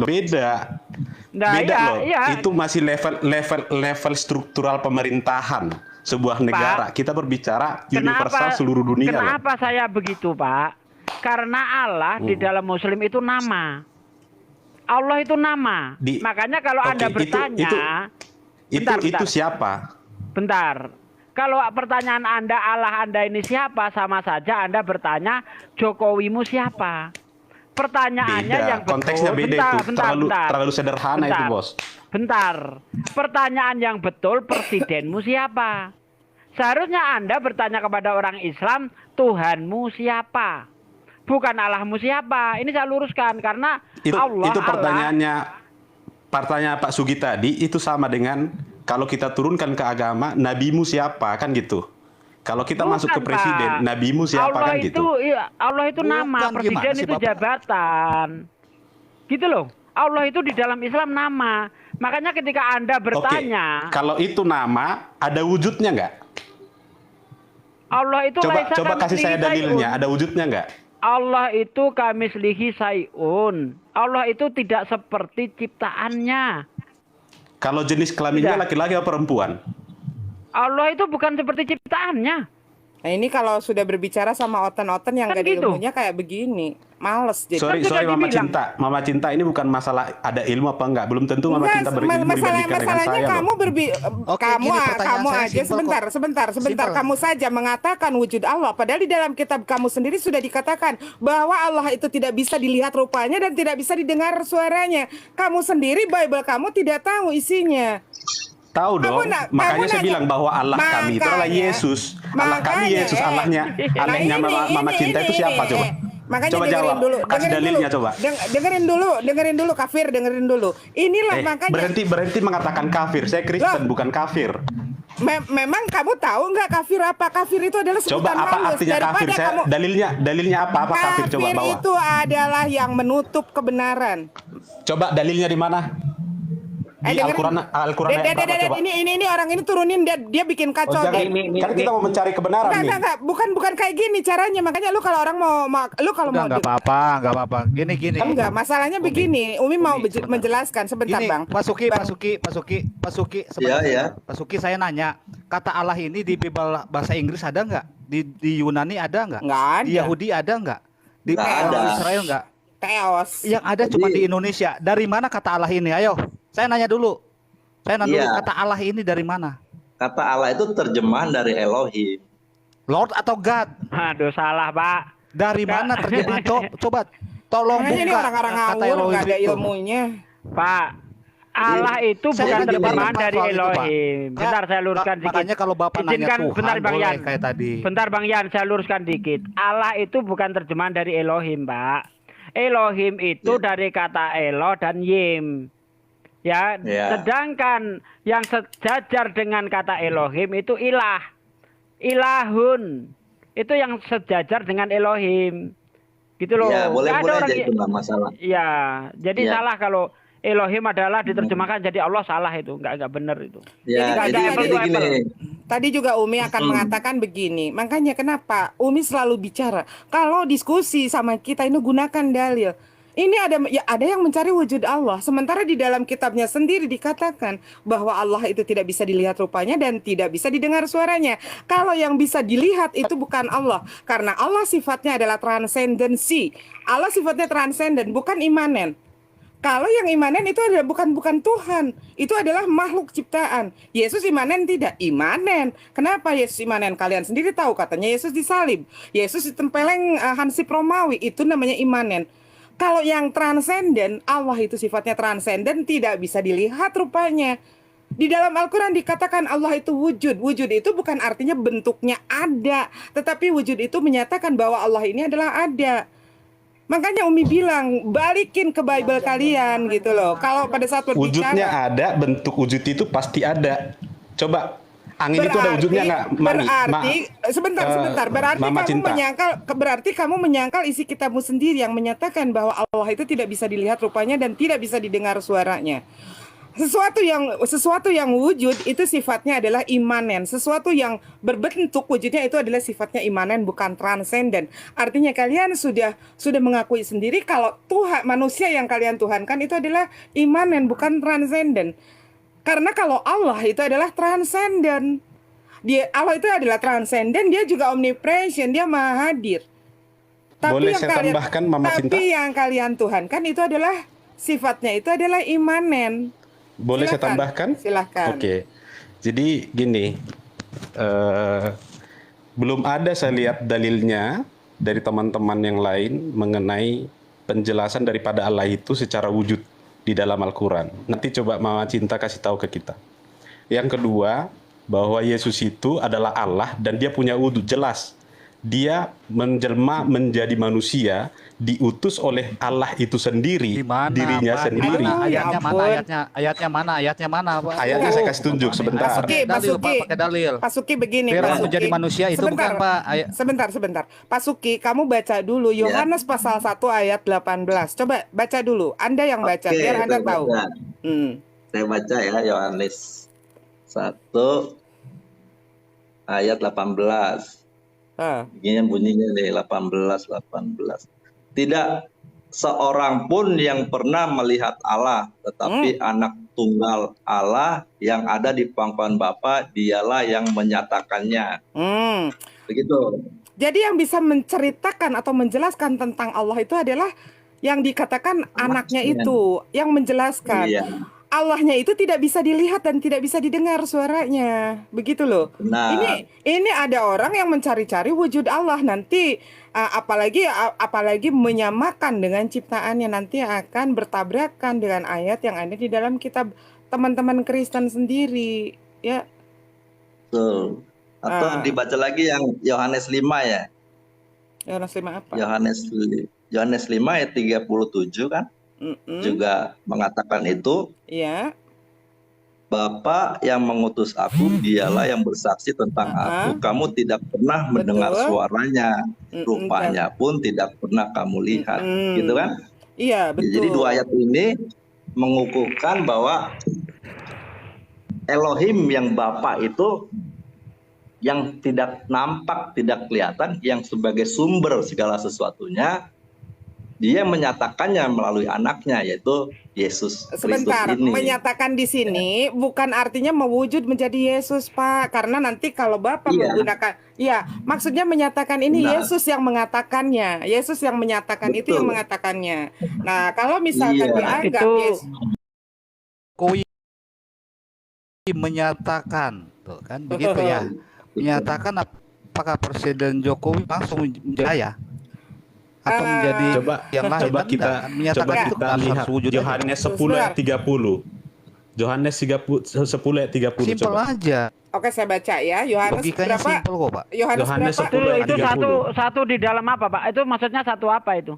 Beda. Nah, Beda iya, loh. iya. Itu masih level struktural pemerintahan sebuah negara. Kita berbicara universal seluruh dunia. Kenapa saya begitu, Pak? Karena Allah di dalam Muslim itu nama. Allah itu nama. Makanya kalau Anda bertanya, itu siapa? Bentar. Kalau pertanyaan Anda Allah Anda ini siapa, sama saja Anda bertanya Jokowimu siapa. Pertanyaannya beda. yang betul. Konteksnya beda itu. Terlalu sederhana itu, Bos. Bentar. Pertanyaan yang betul, presidenmu siapa? Seharusnya Anda bertanya kepada orang Islam, Tuhanmu siapa? Bukan Allahmu siapa. Ini saya luruskan karena Allah. Itu pertanyaan Pak Sugi tadi itu sama dengan kalau kita turunkan ke agama, nabimu siapa, kan gitu. Kalau kita masuk ke presiden, nabimu siapa, kan gitu. Allah itu nama, presiden itu jabatan. Gitu loh. Allah itu di dalam Islam nama. Makanya ketika Anda bertanya, kalau itu nama, ada wujudnya nggak? Allah itu coba kasih saya dalilnya, ada wujudnya nggak? Allah itu kamislihi sayun. Allah itu tidak seperti ciptaannya. Kalau jenis kelaminnya laki-laki atau perempuan? Allah itu bukan seperti ciptaannya. Nah ini kalau sudah berbicara sama oten-oten yang Kan gak ada gitu. ilmunya kayak begini, males jadi. Sorry, sudah Mama dibilang. Cinta. Mama Cinta ini bukan masalah ada ilmu apa enggak. Belum tentu Mama Enggak, Cinta berilmu dibandingkan dengan masalahnya saya kamu loh. Oke, kamu gini, pertanyaan kamu saya aja simpel kok. sebentar Simpel. kamu saja mengatakan wujud Allah, padahal di dalam kitab kamu sendiri sudah dikatakan bahwa Allah itu tidak bisa dilihat rupanya dan tidak bisa didengar suaranya. Kamu sendiri Bible kamu tidak tahu isinya. Tahu dong, makanya saya bilang bahwa Allah kami itu adalah Yesus. Allah kami Yesus, Allahnya Mama Cinta itu siapa coba? Makanya Coba dengerin jawab, dulu, kasih dalilnya coba. Dengerin dulu kafir, dengerin dulu. Inilah makanya Berhenti mengatakan kafir. Saya Kristen bukan kafir. memang kamu tahu nggak kafir apa? Kafir itu adalah Coba sebutan apa halus artinya kafir? daripada Saya kamu. dalilnya apa kafir coba Kafir bawa. itu adalah yang menutup kebenaran. Coba dalilnya di mana? Di dengerin. Al-Quran ayat berapa coba? Ini orang ini turunin dia bikin kacau. Jangan, kan kita mau mencari kebenaran nih. Enggak, bukan kayak gini caranya. Makanya lu kalau orang lu kalau mau Enggak apa-apa. Gini. enggak, masalahnya begini. Umi mau menjelaskan sebentar, Gini, Bang. Pak Suki, Iya, iya. Pak Suki, saya nanya, kata Allah ini di Bible bahasa Inggris ada nggak? Di Yunani ada nggak? Nggak ada. Di Yahudi ada nggak? Di Nggak ada. Israel nggak? Teos. Yang ada cuma di Indonesia. Dari mana kata Allah ini? Ayo, saya nanya dulu. Iya. Kata Allah ini dari mana? Kata Allah itu terjemahan dari Elohim. Lord atau God? Aduh, salah, Pak. Dari mana terjemahan? Coba tolong Makanya ini buka orang-orang kata ngawur Elohim nggak ada itu. ilmunya. Pak, Allah itu Saya bukan nanya terjemahan Bapak dari soal itu, Pak. Elohim. Bentar, saya luruskan dikit. Makanya kalau Bapak nanya Izinkan, Tuhan, bentar, Bang boleh Yan. kayak tadi. Bentar, Bang Yan, saya luruskan dikit. Allah itu bukan terjemahan dari Elohim, Pak. Elohim itu dari kata Elo dan Yim. Ya, Ya. sedangkan yang sejajar dengan kata Elohim itu ilah. Ilahun. Itu yang sejajar dengan Elohim. Gitu loh. Ya, boleh Nggak ada orang aja itu nggak masalah. Ya, jadi Ya. salah kalau Elohim adalah diterjemahkan jadi Allah, salah itu, nggak benar itu. Ya, Jadi jadi apple to gini. apple. Tadi juga Umi akan mengatakan begini. Makanya kenapa Umi selalu bicara kalau diskusi sama kita ini gunakan dalil. Ini ada yang mencari wujud Allah. Sementara di dalam kitabnya sendiri dikatakan bahwa Allah itu tidak bisa dilihat rupanya dan tidak bisa didengar suaranya. Kalau yang bisa dilihat itu bukan Allah. Karena Allah sifatnya adalah transendensi. Allah sifatnya transenden, bukan imanen. Kalau yang imanen itu adalah bukan Tuhan. Itu adalah makhluk ciptaan. Yesus imanen tidak? Imanen. Kenapa Yesus imanen? Kalian sendiri tahu katanya Yesus disalib. Yesus ditempeleng hansip Romawi. Itu namanya imanen. Kalau yang transenden, Allah itu sifatnya transenden, tidak bisa dilihat rupanya. Di dalam Al-Quran dikatakan Allah itu wujud. Wujud itu bukan artinya bentuknya ada, tetapi wujud itu menyatakan bahwa Allah ini adalah ada. Makanya Umi bilang, balikin ke Bible kalian gitu loh. Kalau pada saat berbicara, Wujudnya ada, bentuk wujud itu pasti ada. Coba angin itu ada wujudnya nggak? Sebentar. Berarti kamu menyangkal isi kitabmu sendiri yang menyatakan bahwa Allah itu tidak bisa dilihat rupanya dan tidak bisa didengar suaranya. Sesuatu yang wujud itu sifatnya adalah imanen. Sesuatu yang berbentuk wujudnya itu adalah sifatnya imanen, bukan transenden. Artinya kalian sudah mengakui sendiri kalau Tuhan, manusia yang kalian tuhankan itu adalah imanen, bukan transenden. Karena kalau Allah itu adalah transenden. Allah itu adalah transenden, dia juga omnipresent, dia maha hadir. Boleh saya tambahkan, Mama Cinta? Tapi yang kalian tuhankan itu adalah sifatnya itu adalah imanen. Boleh saya tambahkan? Silakan. Oke. Jadi gini, belum ada saya lihat dalilnya dari teman-teman yang lain mengenai penjelasan daripada Allah itu secara wujud di dalam Al-Quran. Nanti coba Mama Cinta kasih tahu ke kita. Yang kedua, bahwa Yesus itu adalah Allah dan dia punya wujud jelas. Dia menjelma menjadi manusia, diutus oleh Allah itu sendiri, dirinya Pak? sendiri. Ayatnya mana? Pak? Ayatnya saya kasih tunjuk sebentar. Pakai dalil. Pak Suki begini, Firman Pak Suki. menjadi manusia itu bukan, Pak. Sebentar. Pak Suki, kamu baca dulu Yohanes pasal 1 ayat 18. Coba baca dulu. Anda yang baca, Oke, biar Anda saya tahu. baca. Saya baca ya, Yohanes 1 ayat 18. Begini bunyinya nih, 18. Tidak seorang pun yang pernah melihat Allah, tetapi anak tunggal Allah yang ada di pangkuan Bapa, dialah yang menyatakannya. Begitu. Jadi yang bisa menceritakan atau menjelaskan tentang Allah itu adalah yang dikatakan anaknya itu, yang menjelaskan. Iya. Allahnya itu tidak bisa dilihat dan tidak bisa didengar suaranya, begitu loh. Benar. Ini ada orang yang mencari-cari wujud Allah nanti, apalagi menyamakan dengan ciptaannya, nanti akan bertabrakan dengan ayat yang ada di dalam kitab teman-teman Kristen sendiri, ya. Betul. Atau dibaca lagi yang Yohanes 5 ya. Yohanes 5 apa? Yohanes 5 ayat 37 kan? Juga mengatakan itu. Iya. Bapa yang mengutus aku, dialah yang bersaksi tentang aku. Kamu tidak pernah mendengar suaranya, rupanya pun tidak pernah kamu lihat, gitu kan? Iya, betul. Jadi dua ayat ini mengukuhkan bahwa Elohim yang Bapa itu yang tidak nampak, tidak kelihatan, yang sebagai sumber segala sesuatunya, dia menyatakannya melalui anaknya, yaitu Yesus Kristus Sebentar, ini. menyatakan di sini bukan artinya mewujud menjadi Yesus, Pak. Karena nanti kalau Bapak menggunakan, ya, maksudnya menyatakan ini Yesus yang mengatakannya. Yesus yang menyatakan itu yang mengatakannya. Nah, kalau misalkan dianggap Itu Yesus Jokowi menyatakan, tuh kan begitu ya. Menyatakan apakah Presiden Jokowi langsung menjaya atau menjadi yang lain? Coba kan? kita Menyatakan itu kita harus lihat wujud aja. Yohanes 10 ayat 30. Yohanes 10 ayat 30 Simpel coba. aja. Oke, saya baca ya. Yohanes Logikanya berapa? simpel kok, Pak. Yohanes Yohanes berapa? 10 ayat itu 30. satu di dalam apa, Pak? Itu maksudnya satu apa itu?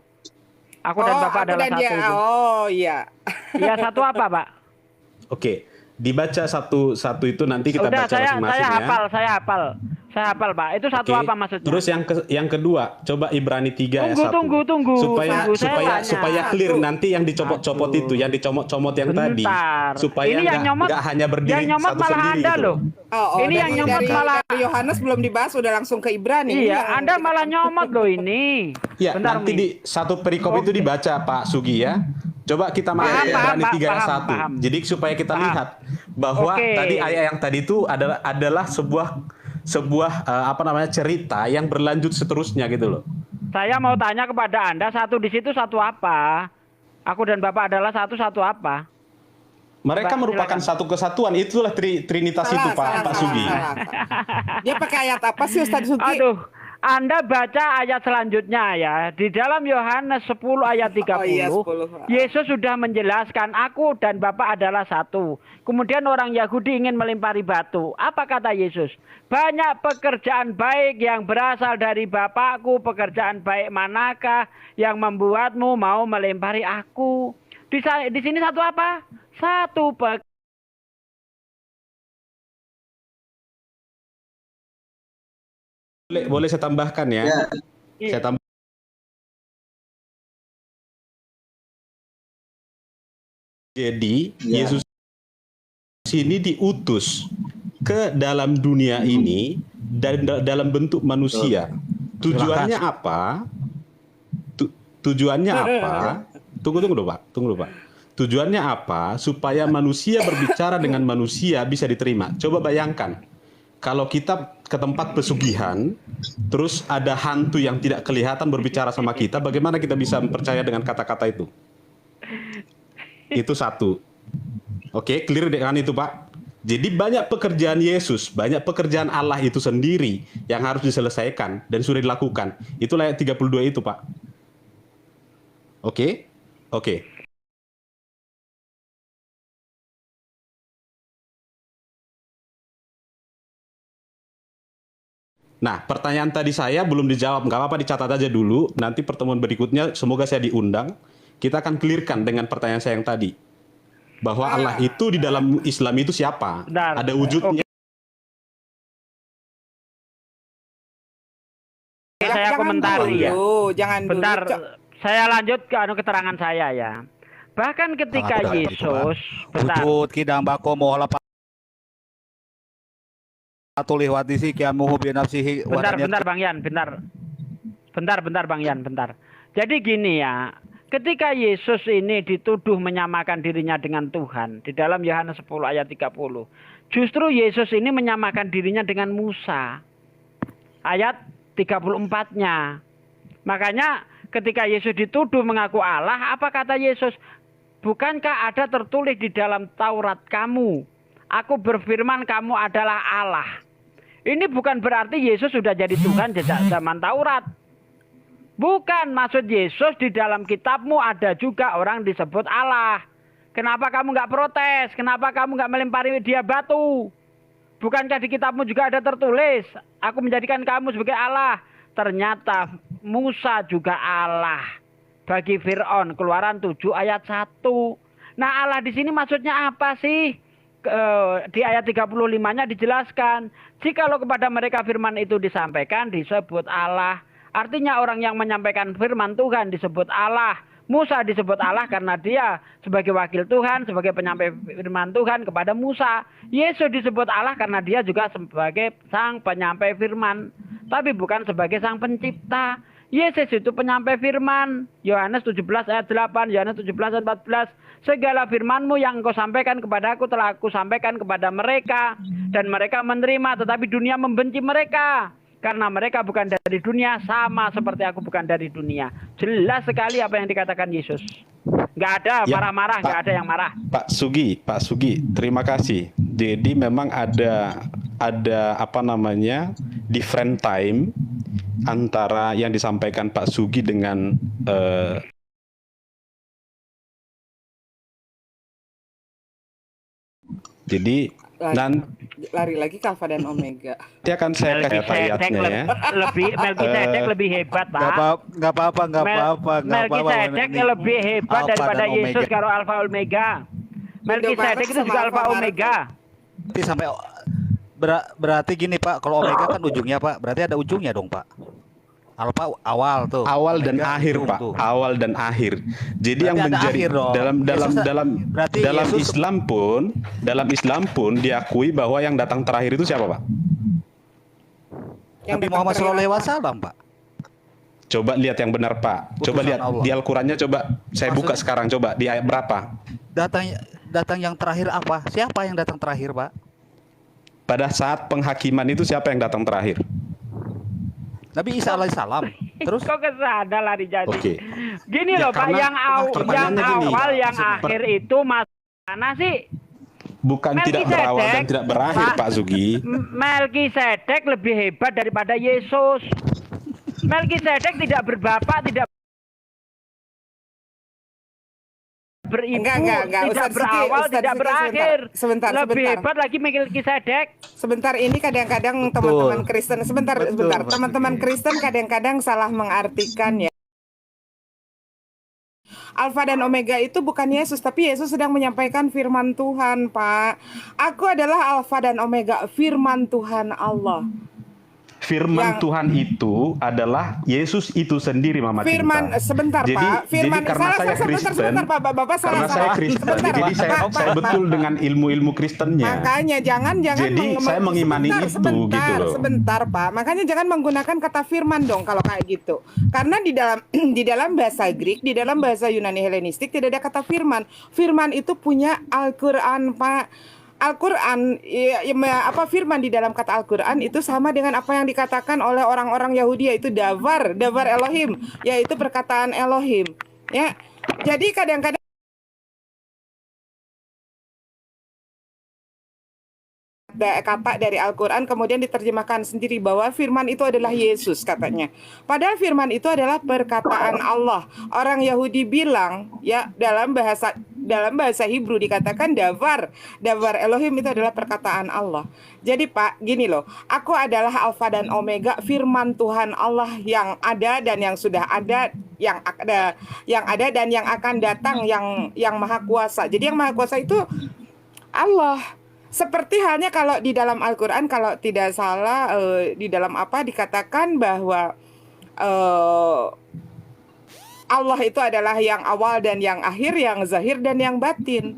Aku dan Bapak aku adalah dan satu. dia. Itu. Oh, iya. Ya, satu apa, Pak? Oke, dibaca satu itu nanti kita Udah, baca masing-masing ya. Saya hafal, Pak. Itu satu Oke. apa maksudnya? Terus yang kedua, coba Ibrani 3 ayat 1. Tunggu. Supaya Saya supaya tanya. clear nanti yang dicopot-copot itu, yang dicomot-comot yang tadi. Bentar. Supaya Ini yang nyomot- nggak hanya berdiri yang nyomot satu malah sendiri Anda itu. loh. Ini yang nyomot malah- dari Yohanes belum dibahas, udah langsung ke Ibrani. Ini Iya, yang Anda kita- malah nyomot loh ini. Ya, Bentar, nanti Mi. di satu perikop itu dibaca Pak Sugi ya. Coba kita masuk Paham, Ibrani Pak, 3 ayat paham, 1. paham. Jadi supaya kita Paham. lihat bahwa Oke. tadi ayat yang tadi itu adalah sebuah cerita yang berlanjut seterusnya gitu loh. Saya mau tanya kepada Anda, satu di situ satu apa? Aku dan Bapak adalah satu apa? Mereka Pak, merupakan silakan. satu kesatuan. Itulah trinitas itu Pak Sugi. Dia pakai ayat apa sih Ustadz Sugi? Aduh, Anda baca ayat selanjutnya ya. Di dalam Yohanes 10 ayat 30, Oh iya, 10. Yesus sudah menjelaskan, aku dan Bapa adalah satu. Kemudian orang Yahudi ingin melempari batu. Apa kata Yesus? Banyak pekerjaan baik yang berasal dari Bapakku. Pekerjaan baik manakah yang membuatmu mau melempari aku? Di sini satu apa? Satu Boleh saya tambahkan ya. Ya. Saya tambah. Jadi Yesus ini diutus ke dalam dunia ini dan dalam bentuk manusia. Tujuannya apa? Tujuannya apa? Tunggu dulu Pak. Tujuannya apa? Supaya manusia berbicara dengan manusia bisa diterima. Coba bayangkan, kalau kita ke tempat pesugihan, terus ada hantu yang tidak kelihatan berbicara sama kita, bagaimana kita bisa percaya dengan kata-kata itu? Itu satu. Oke, clear dengan itu Pak. Jadi banyak pekerjaan Yesus, banyak pekerjaan Allah itu sendiri yang harus diselesaikan dan sudah dilakukan. Itulah ayat 32 itu Pak. Oke? Nah, pertanyaan tadi saya belum dijawab. Nggak apa-apa, dicatat aja dulu. Nanti pertemuan berikutnya, semoga saya diundang. Kita akan clearkan dengan pertanyaan saya yang tadi. Bahwa Allah itu di dalam Islam itu siapa? Bentar. Ada wujudnya. Saya komentari ya. Jangan dulu. Bentar, saya lanjut ke keterangan saya ya. Bahkan ketika Sangat benar itu, Yesus, bentar, Wujud kidang bako mohola patulih watisi kiamuhu binafsihi bentar Bang Yan, bentar Bang Yan, bentar. Jadi gini ya, Ketika Yesus ini dituduh menyamakan dirinya dengan Tuhan di dalam Yohanes 10 ayat 30. Justru Yesus ini menyamakan dirinya dengan Musa. Ayat 34-nya. Makanya ketika Yesus dituduh mengaku Allah, apa kata Yesus? Bukankah ada tertulis di dalam Taurat kamu? Aku berfirman kamu adalah Allah. Ini bukan berarti Yesus sudah jadi Tuhan sejak zaman Taurat. Bukan, maksud Yesus di dalam kitabmu ada juga orang disebut Allah. Kenapa kamu nggak protes? Kenapa kamu nggak melempari dia batu? Bukankah di kitabmu juga ada tertulis, aku menjadikan kamu sebagai Allah. Ternyata Musa juga Allah. Bagi Fir'aun, Keluaran 7 ayat 1. Nah, Allah di sini maksudnya apa sih? Di ayat 35-nya dijelaskan. Jikalau kepada mereka firman itu disampaikan, disebut Allah. Artinya orang yang menyampaikan firman Tuhan disebut Allah. Musa disebut Allah karena dia sebagai wakil Tuhan, sebagai penyampai firman Tuhan kepada Musa. Yesus disebut Allah karena dia juga sebagai sang penyampai firman, tapi bukan sebagai sang pencipta. Yesus itu penyampai firman. Yohanes 17 ayat 8, Yohanes 17 ayat 14. Segala firmanmu yang engkau sampaikan kepada aku telah aku sampaikan kepada mereka. Dan mereka menerima, tetapi dunia membenci mereka. Karena mereka bukan dari dunia, sama seperti aku bukan dari dunia. Jelas sekali apa yang dikatakan Yesus. Nggak ada marah-marah, nggak ada yang marah. Pak Sugi, terima kasih. Jadi memang ada apa namanya different time antara yang disampaikan Pak Sugi dengan jadi lari lagi ke Alfa dan Omega. nanti akan saya kasih ayatnya ya. Melkisedek lebih hebat, Pak. Nggak apa-apa. Melkisedek lebih hebat Alpha daripada dan Omega. Yesus kalau Alfa Omega. Melkisedek itu juga Alfa Omega. Nanti sampai berarti gini Pak, kalau Omega kan ujungnya Pak, berarti ada ujungnya dong Pak. Alpha awal tuh. Awal dan Omega akhir ujung Pak, tuh. awal dan akhir. Jadi Berarti yang ada menjadi akhir dong. Berarti dalam Yesus- Islam pun diakui bahwa yang datang terakhir itu siapa Pak? Nabi Muhammad SAW Pak. Coba lihat yang benar Pak. Coba Utusan lihat Allah. di Al-Qur'annya, coba saya buka Maksudnya- sekarang, coba di ayat berapa? Datang yang terakhir apa? Siapa yang datang terakhir Pak? Pada saat penghakiman itu siapa yang datang terakhir? Nabi Isa alaihissalam. Terus Kok ke sana lari jadi? Oke. Gini Ya, loh Pak, karena yang pertanyaannya gini. awal, yang akhir itu mana sih? Bukan tidak berawal dan tidak berakhir Pak Sugi. Melkisedek lebih hebat daripada Yesus. Melkisedek tidak berbapak, tidak beribu, Enggak, tidak Ustaz Sugi, berawal, Ustaz tidak Sugi, berakhir. sebentar. Lebih hebat lagi Melkisedek. Sebentar, ini kadang-kadang Betul. teman-teman Kristen, sebentar, Betul, Pak teman-teman Sugi. Kristen kadang-kadang salah mengartikan ya. Alfa dan Omega itu bukan Yesus, tapi Yesus sedang menyampaikan firman Tuhan, Pak. Aku adalah Alfa dan Omega, firman Tuhan Allah. Firman Yang- Tuhan itu adalah Yesus itu sendiri, Mama Firman, Cinta. sebentar Pak. Firman, jadi karena saya Kristen, sebentar Pak, Bapak salah. karena saya Kristen, Sebentar, jadi Pak, saya Pak, betul dengan ilmu-ilmu Kristennya. Makanya jangan Jadi saya mengimani itu, gitu loh. Sebentar Pak, makanya jangan menggunakan kata firman dong kalau kayak gitu. Karena di dalam di dalam bahasa Greek, di dalam bahasa Yunani Helenistik tidak ada kata firman. Firman itu punya Al-Qur'an, Pak. Al-Qur'an apa firman di dalam kata Al-Qur'an itu sama dengan apa yang dikatakan oleh orang-orang Yahudi, yaitu davar Elohim, yaitu perkataan Elohim. Ya. Jadi kadang-kadang kata dari Al-Quran kemudian diterjemahkan sendiri bahwa firman itu adalah Yesus katanya. Padahal firman itu adalah perkataan Allah. Orang Yahudi bilang ya dalam bahasa Hebrew dikatakan davar Elohim itu adalah perkataan Allah. Jadi Pak, gini loh, aku adalah Alfa dan Omega, firman Tuhan Allah yang ada dan yang sudah ada, yang ada dan yang akan datang, yang maha kuasa. Jadi yang maha kuasa itu Allah. Seperti halnya kalau di dalam Al-Quran, kalau tidak salah di dalam apa dikatakan bahwa Allah itu adalah yang awal dan yang akhir, yang zahir dan yang batin.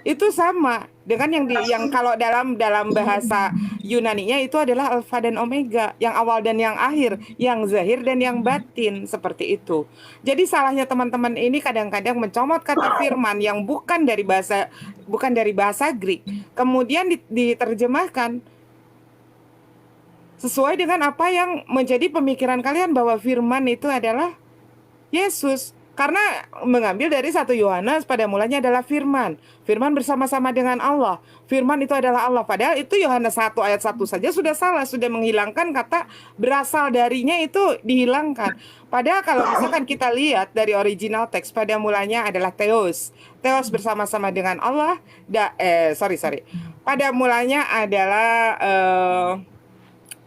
Itu sama dengan yang kalau dalam bahasa Yunaninya itu adalah alfa dan omega, yang awal dan yang akhir, yang zahir dan yang batin, seperti itu. Jadi salahnya teman-teman ini kadang-kadang mencomot kata firman yang bukan dari bahasa Greek, kemudian diterjemahkan sesuai dengan apa yang menjadi pemikiran kalian bahwa firman itu adalah Yesus. Karena mengambil dari 1 Yohanes, pada mulanya adalah firman. Firman bersama-sama dengan Allah. Firman itu adalah Allah. Padahal itu Yohanes 1 ayat 1 saja sudah salah. Sudah menghilangkan kata berasal darinya, itu dihilangkan. Padahal kalau misalkan kita lihat dari original teks, pada mulanya adalah Theos. Theos bersama-sama dengan Allah. Pada mulanya adalah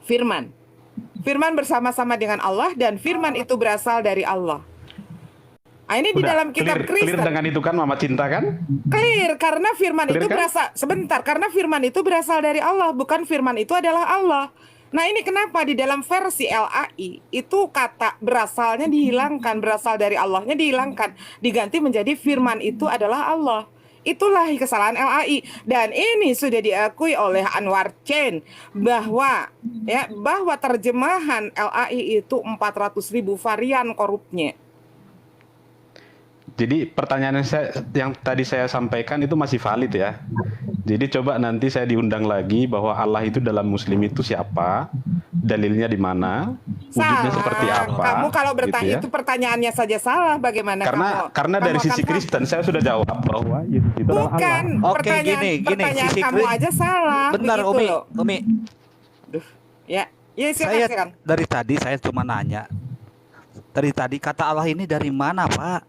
firman. Firman bersama-sama dengan Allah, dan firman itu berasal dari Allah. Nah, ini di dalam kitab Kristen. Clear dengan itu kan, Mama Cinta kan? Clear, karena firman Clear, itu kan? karena firman itu berasal dari Allah, bukan firman itu adalah Allah. Nah, ini kenapa di dalam versi LAI itu kata berasalnya dihilangkan, berasal dari Allahnya dihilangkan, diganti menjadi firman itu adalah Allah. Itulah kesalahan LAI, dan ini sudah diakui oleh Anwar Chen bahwa terjemahan LAI itu 400.000 varian korupnya. Jadi pertanyaan yang tadi saya sampaikan itu masih valid ya. Jadi coba nanti saya diundang lagi bahwa Allah itu dalam Muslim itu siapa, dalilnya di mana, wujudnya seperti apa. Kamu kalau bertanya gitu ya. itu pertanyaannya saja salah. Bagaimana Karena dari sisi Kristen saya sudah jawab bahwa Yesus itu adalah Allah. bukan Oke, pertanyaan sisi kamu aja salah. Bentar, begitu Umi. loh. Umi, Ya saya silakan. dari tadi saya cuma nanya. Dari tadi kata Allah ini dari mana, Pak?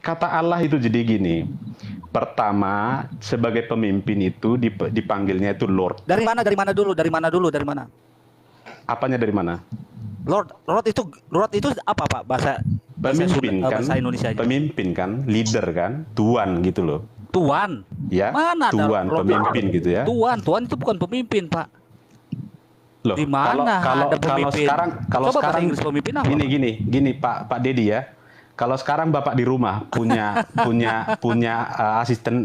kata Allah itu jadi gini. Pertama, sebagai pemimpin itu dipanggilnya itu Lord. Dari mana dulu? Dari mana? Apanya dari mana? Lord itu apa, Pak? Pemimpin kan? Bahasa Indonesianya. Pemimpin kan, leader kan, tuan gitu loh. Tuan. Ya, Mana ada tuan, Lord? pemimpin gitu ya. Tuan itu bukan pemimpin, Pak. Loh, Di mana ada pemimpin? Kalau Coba bahasa sekarang Inggris pemimpin apa? Gini Pak Dedi ya. Kalau sekarang Bapak di rumah punya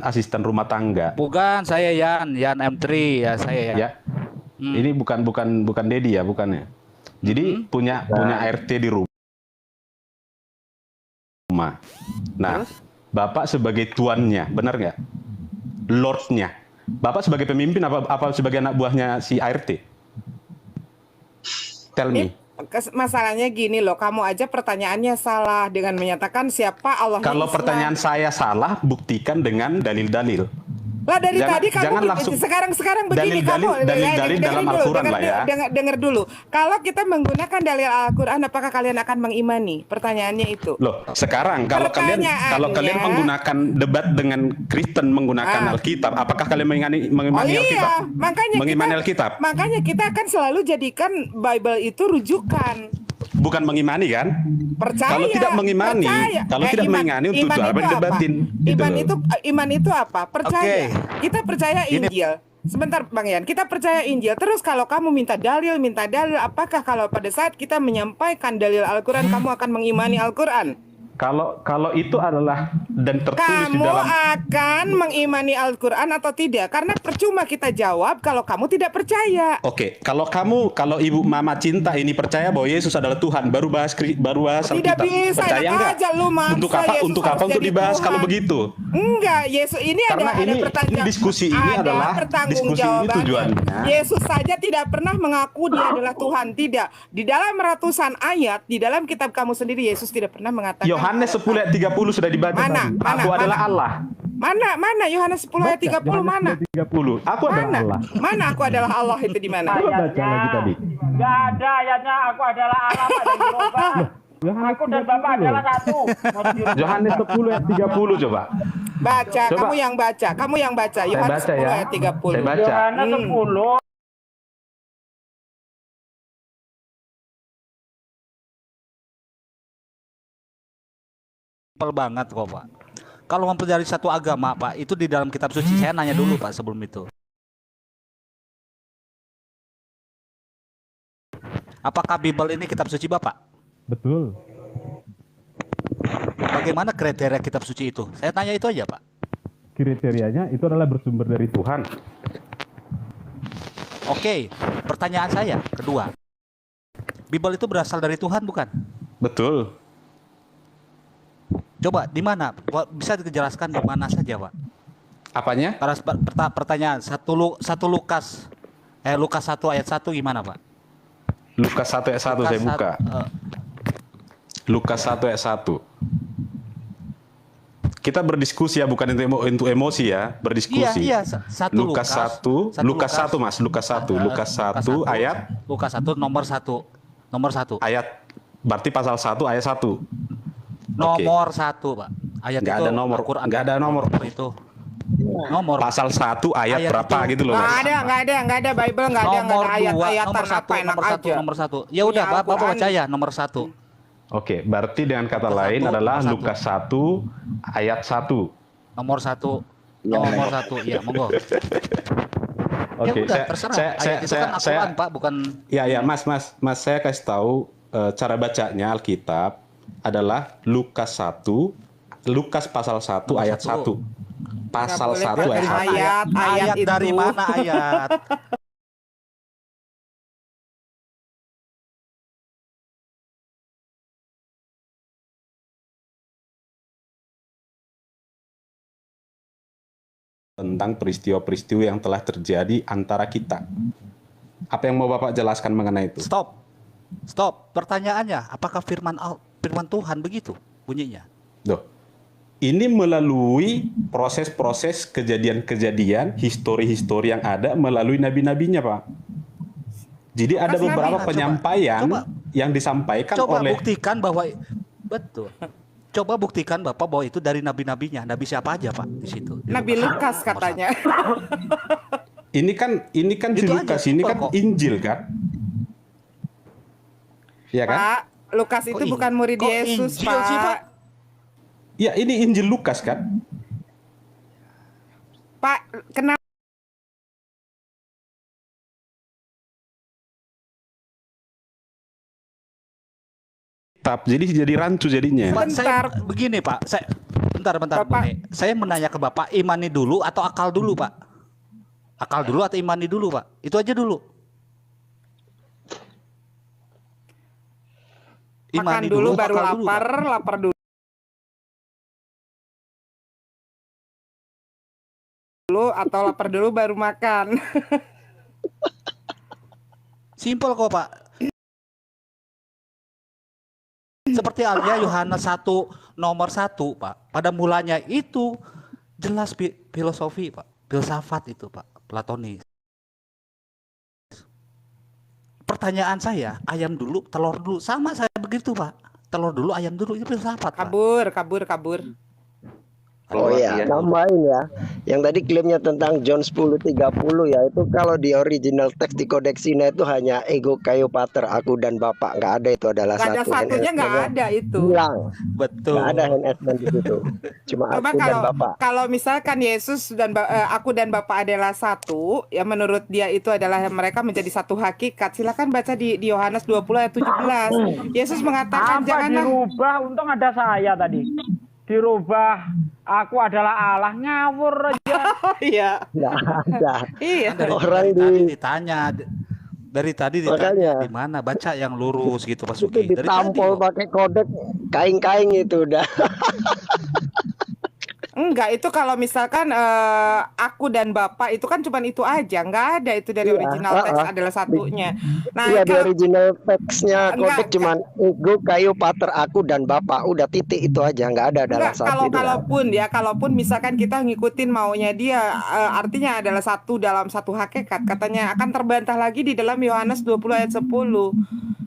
asisten rumah tangga. Bukan, saya Yan M3 ya, saya ya. Ya. Ini bukan Dedi ya, bukannya. Jadi punya ART di rumah. Nah, Bapak sebagai tuannya, benar nggak? Lordnya. Bapak sebagai pemimpin apa sebagai anak buahnya si ART? Tell me. Masalahnya gini loh, kamu aja pertanyaannya salah dengan menyatakan siapa Allah. Kalau pertanyaan saya salah, buktikan dengan dalil-dalil. Lah dari tadi kamu langsung sekarang begini kamu dalil dalam Al-Qur'an lah ya. Dengar dulu. Kalau kita menggunakan dalil Al-Qur'an, apakah kalian akan mengimani? Pertanyaannya itu. Loh, sekarang kalau kalian menggunakan debat dengan Kristen menggunakan Alkitab, apakah kalian mengimani Alkitab? Mengimani Alkitab. Makanya kita akan selalu jadikan Bible itu rujukan. Bukan mengimani kan? Percaya. Kalau tidak mengimani, untuk apa didebatin? Iman itu apa? Percaya. Oke. Kita percaya Injil. Sebentar Bang Yan, kita percaya Injil. Terus kalau kamu minta dalil, apakah kalau pada saat kita menyampaikan dalil Al-Qur'an kamu akan mengimani Al-Qur'an? Kalau itu adalah dan tertulis di dalam. Kamu akan mengimani Al-Qur'an atau tidak? Karena percuma kita jawab kalau kamu tidak percaya. Oke, kalau Ibu Mama Cinta ini percaya bahwa Yesus adalah Tuhan, baru bahas Tidak Alkitab. bisa, Percaya enak enggak? aja lu maksa Untuk apa? Yesus Untuk harus apa? Untuk jadi dibahas Tuhan. kalau begitu? Enggak, Yesus ini Karena ada pertanyaan. diskusi ini adalah diskusi ini tujuannya. Yesus saja tidak pernah mengaku dia adalah Tuhan, tidak. Di dalam ratusan ayat di dalam kitab kamu sendiri Yesus tidak pernah mengatakan. Yohanes 10 ayat 30 sudah dibaca tadi. Aku adalah Allah. Mana Yohanes 10 ayat 30 mana? 30. Aku adalah Allah. Mana aku adalah Allah itu di mana? Coba baca lagi tadi. Enggak ada ayatnya aku adalah Allah pada Yehova. Aku dan Bapak adalah satu. Yohanes 10 ayat 30 coba. Baca, Coba. kamu yang baca. Yohanes baca 10 ya. ayat 30. Saya baca. Yohanes 10 Simpel banget kok, Pak. Kalau mempelajari satu agama, Pak, itu di dalam kitab suci. Saya nanya dulu, Pak, sebelum itu. Apakah Bible ini kitab suci Bapak? Betul. bagaimana kriteria kitab suci itu? Saya tanya itu aja, Pak. Kriterianya itu adalah bersumber dari Tuhan. Oke, pertanyaan saya kedua. Bible itu berasal dari Tuhan bukan? Betul. Coba di mana? Bisa dijelaskan di mana saja, Pak? Apanya? Pertanyaan satu Lukas Lukas 1 ayat 1 gimana, Pak? Lukas 1 ayat 1 Lukas saya buka. Lukas 1 ayat 1. Kita berdiskusi ya, bukan untuk emosi ya, berdiskusi. Iya, satu Lukas 1, Lukas 1 Mas, Lukas 1, Lukas 1 ayat Lukas 1 nomor 1. Nomor 1. ayat berarti pasal 1 ayat 1. Nomor 1, Pak. Ayat Nggak itu ada nomor, Al-Quran. nggak ada nomor. Itu. Nomor Pasal 1 ayat Ayat berapa itu. gitu loh Mas. Nggak ada Bible, nggak ada nomor 2, ayat-ayatan nomor 1, apa enak nomor 1, aja. nomor 1. Ya udah, Punya Bapak Al-Quran. baca ya nomor 1. Oke, berarti dengan kata Lukas lain 1, adalah nomor 1. Lukas 1 ayat 1. Nomor 1. Nomor 1. Ya, monggo. Oke, Ya udah, terserah. Ayat itu kan Al-Quran, Pak, bukan. Ya, Mas, saya kasih tahu cara bacanya Alkitab adalah Lukas 1, Lukas pasal 1 Nomor ayat 1. 1. Pasal Nggak 1 boleh ayat 1. ayat itu. Dari mana ayat? Tentang peristiwa-peristiwa yang telah terjadi antara kita. Apa yang mau Bapak jelaskan mengenai itu? Stop. Pertanyaannya, apakah firman Tuhan begitu bunyinya? Duh. Ini melalui proses-proses kejadian-kejadian, histori-histori yang ada melalui nabi-nabinya, Pak. Jadi ada Lukas beberapa nabi. penyampaian Coba. yang disampaikan Coba oleh buktikan bahwa betul. Coba buktikan Bapak bahwa itu dari nabi-nabinya. Nabi siapa aja, Pak, di situ? Di Nabi Lukas Lukas katanya. ini kan si Itu Lukas aja, ini simpel kan kok. Injil kan? Iya kan? Pak, Lukas itu Kok bukan murid kok Yesus, Injil sih, Pak? Pak. Ya, ini Injil Lukas kan? Pak, kenapa Jadi rancu jadinya. Pak, saya Bentar. begini, Pak. Bentar, Bapak. Bune. Saya menanya ke Bapak, imani dulu atau akal dulu, Pak? Akal dulu atau imani dulu, Pak? Itu aja dulu. makan dulu baru akal dulu, lapar, Pak. lapar dulu atau lapar dulu baru makan. Simpel kok, Pak. Seperti halnya Yohanes 1 nomor 1, Pak. Pada mulanya itu jelas filosofi, Pak. Filsafat itu, Pak. Platonis. Pertanyaan saya, ayam dulu, telur dulu. Sama saya begitu, Pak. Telur dulu, ayam dulu. Itu filsafat, Pak. Kabur. Oh iya, nambahin ya. Yang tadi klaimnya tentang John 10:30 ya, itu kalau di original teks di Kodeks Sinai itu hanya ego kayo pater, aku dan Bapak, nggak ada, itu adalah Nggak ada satu. satunya, nggak ada itu. Hilang, Betul. nggak ada NS-nya di situ. Cuma Coba aku dan Bapak. kalau misalkan Yesus dan aku dan Bapak adalah satu, ya menurut dia itu adalah mereka menjadi satu hakikat. Silakan baca di Yohanes 20 ayat 17. Yesus mengatakan Apa janganlah dirubah? Untung ada saya tadi. Dirubah. Aku adalah Allah, ngawur aja. iya. Nggak ada. Iya. Orang Tadi di ditanya dari tadi Makanya. ditanya di mana, baca yang lurus gitu, Pak itu Suki. Dari tadi ditampol kok. pakai kodek kaing-kaing itu udah. Enggak, itu kalau misalkan aku dan Bapak itu kan cuman itu aja, enggak ada itu dari Iya, original teks adalah satunya. Nah, Iya, di kalau original teksnya Enggak, kodek cuman ego kayu pater, aku dan Bapak, udah titik itu aja, nggak ada adalah enggak, satu itu. kalaupun misalkan kita ngikutin maunya dia, artinya adalah satu dalam satu hakikat, katanya akan terbantah lagi di dalam Yohanes 20 ayat 10.